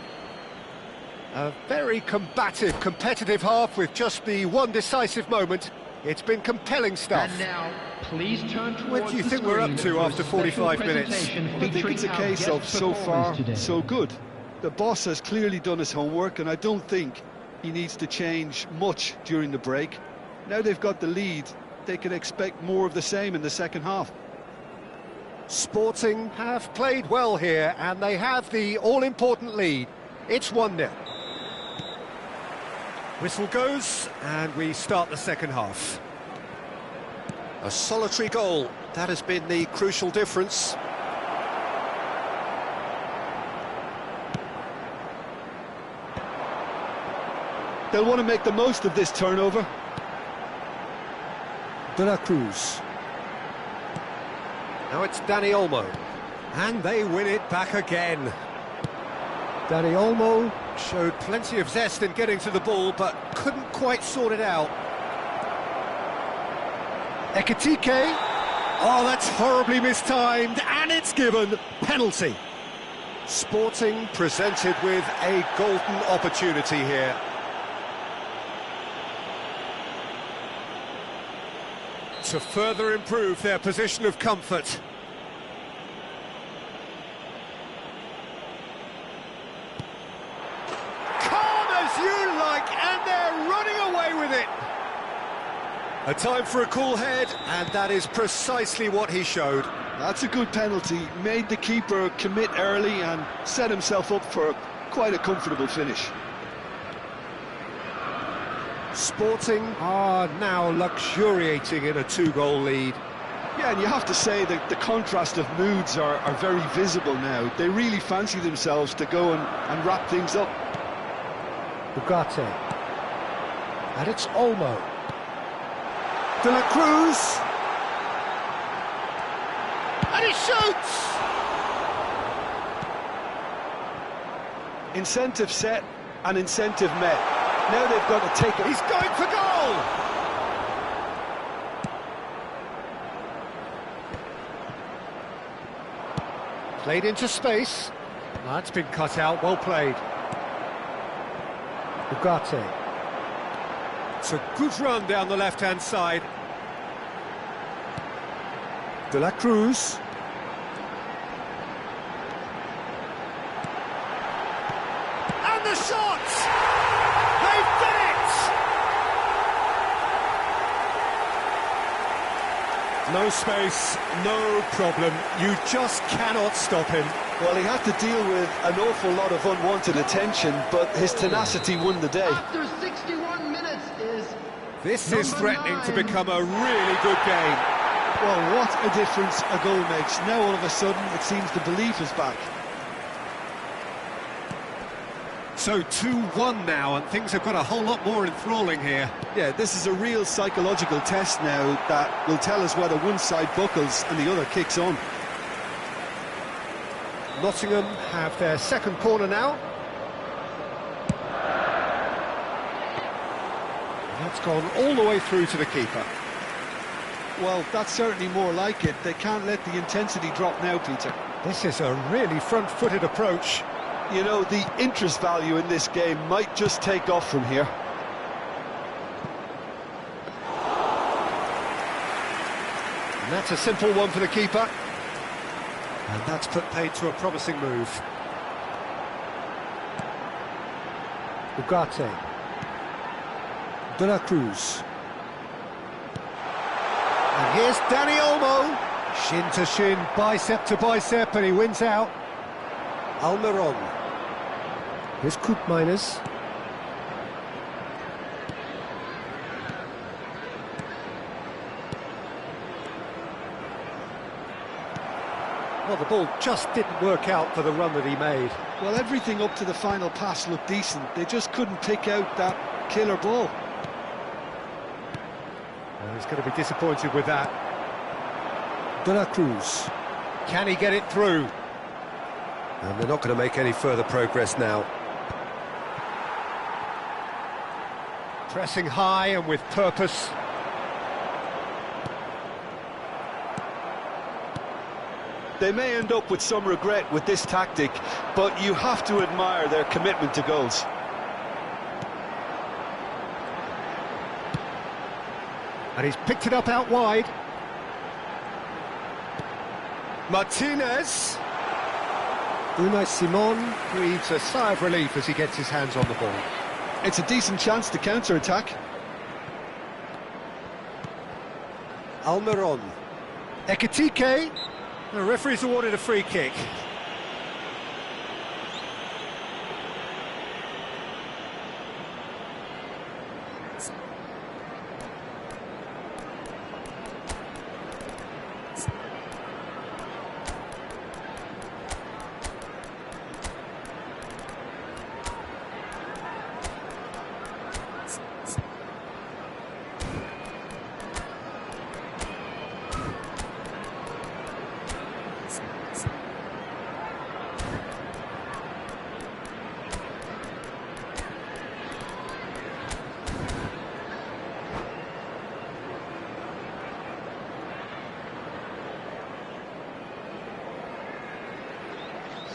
A very combative, competitive half with just the one decisive moment. It's been compelling stuff. And now, please turn towards What do you the think we're up screen to for a after special 45 minutes? presentation Well, I think featuring it's a our case guest of so far, performers today. so good. The boss has clearly done his homework, and I don't think he needs to change much during the break. Now they've got the lead, they can expect more of the same in the second half. Sporting have played well here, and they have the all-important lead. It's 1-0. Whistle goes, and we start the second half. A solitary goal, that has been the crucial difference. They'll want to make the most of this turnover. De La Cruz. Now it's Dani Olmo. And they win it back again. Dani Olmo showed plenty of zest in getting to the ball, but couldn't quite sort it out. Ekitike. Oh, that's horribly mistimed, and it's given. Penalty. Sporting presented with a golden opportunity here. To further improve their position of comfort. Calm as you like, and they're running away with it. A time for a cool head, and that is precisely what he showed. That's a good penalty, made the keeper commit early and set himself up for quite a comfortable finish. Sporting are now luxuriating in a two-goal lead. Yeah, and you have to say that the contrast of moods are very visible now. They really fancy themselves to go and wrap things up. Ugarte. And it's Olmo. De La Cruz. And he shoots! Incentive set and incentive met. Now they've got to take it. He's going for goal! Played into space. That's been cut out, well played. Ugarte. It's a good run down the left-hand side. De La Cruz. And the shot! They've done it! No space, no problem. You just cannot stop him. Well, he had to deal with an awful lot of unwanted attention, but his tenacity won the day. After 61 minutes is This is number threatening to 9. become a really good game. Well, what a difference a goal makes. Now all of a sudden it seems the belief is back. So 2-1 now, and things have got a whole lot more enthralling here. Yeah, this is a real psychological test now that will tell us whether one side buckles and the other kicks on. Nottingham have their second corner now. That's gone all the way through to the keeper. Well, that's certainly more like it. They can't let the intensity drop now, Peter. This is a really front-footed approach. You know, the interest value in this game might just take off from here. And that's a simple one for the keeper. And that's put paid to a promising move. Ugarte. De La Cruz. And here's Danny Olmo. Shin to shin, bicep to bicep, and he wins out. Almiron. Here's Koopmeiners. Well, the ball just didn't work out for the run that he made. Well, everything up to the final pass looked decent. They just couldn't pick out that killer ball. Well, he's going to be disappointed with that. De La Cruz. Can he get it through? And they're not going to make any further progress now. Pressing high and with purpose. They may end up with some regret with this tactic, but you have to admire their commitment to goals. And he's picked it up out wide. Martinez. Unai Simon breathes a sigh of relief as he gets his hands on the ball. It's a decent chance to counter-attack. Almiron. Ekitike. The referee's awarded a free kick.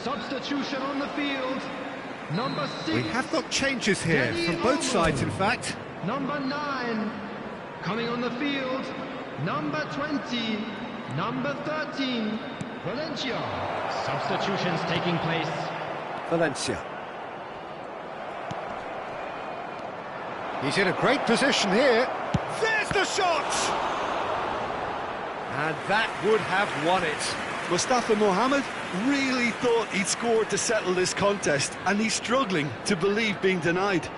Substitution on the field. Number 6. We have got changes here from both sides, in fact. Number 9. Coming on the field. Number 20. Number 13. Valencia. Substitutions taking place. Valencia. He's in a great position here. There's the shot! And that would have won it. Mustafa Mohamed really thought he'd scored to settle this contest, and he's struggling to believe being denied.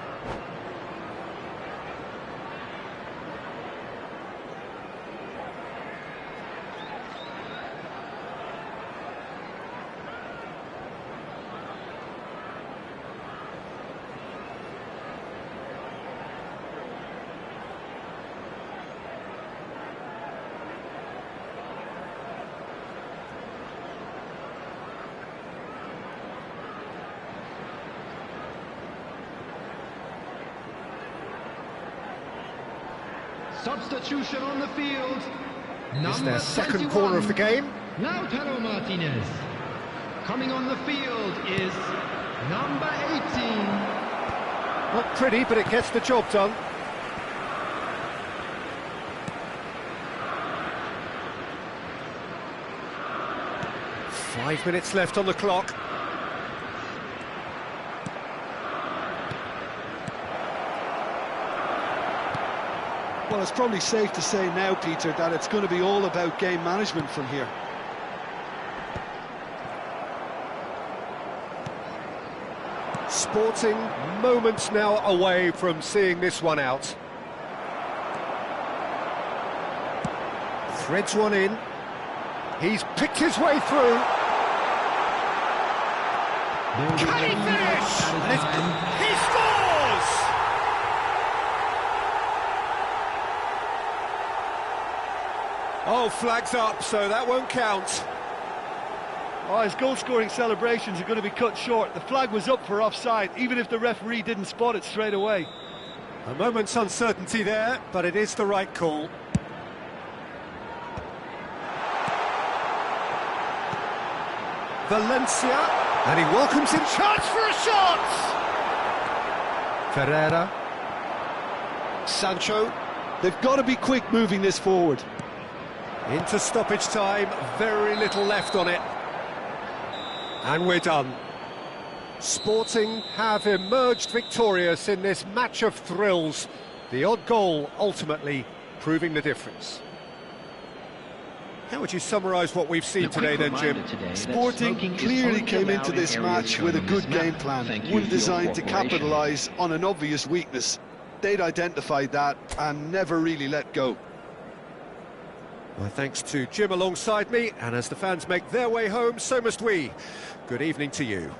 Substitution on the field. It's their second corner of the game. Lautaro Martinez. Coming on the field is number 18. Not pretty, but it gets the job done. Five minutes left on the clock. Well, it's probably safe to say now, Peter, that it's going to be all about game management from here. Sporting moments now away from seeing this one out. Threads one in. He's picked his way through. Can he finish? He scores! Oh, flags up, so that won't count. Oh, his goal-scoring celebrations are going to be cut short. The flag was up for offside, even if the referee didn't spot it straight away. A moment's uncertainty there, but it is the right call. Valencia, and he welcomes him. Chance for a shot! Ferreira. Sancho. They've got to be quick moving this forward. Into stoppage time, very little left on it. And we're done. Sporting have emerged victorious in this match of thrills. The odd goal ultimately proving the difference. How would you summarise what we've seen today then, Jim? Sporting clearly came into this match with a good game plan, one designed to capitalise on an obvious weakness. They'd identified that and never really let go. My thanks to Jim alongside me, and as the fans make their way home, so must we. Good evening to you.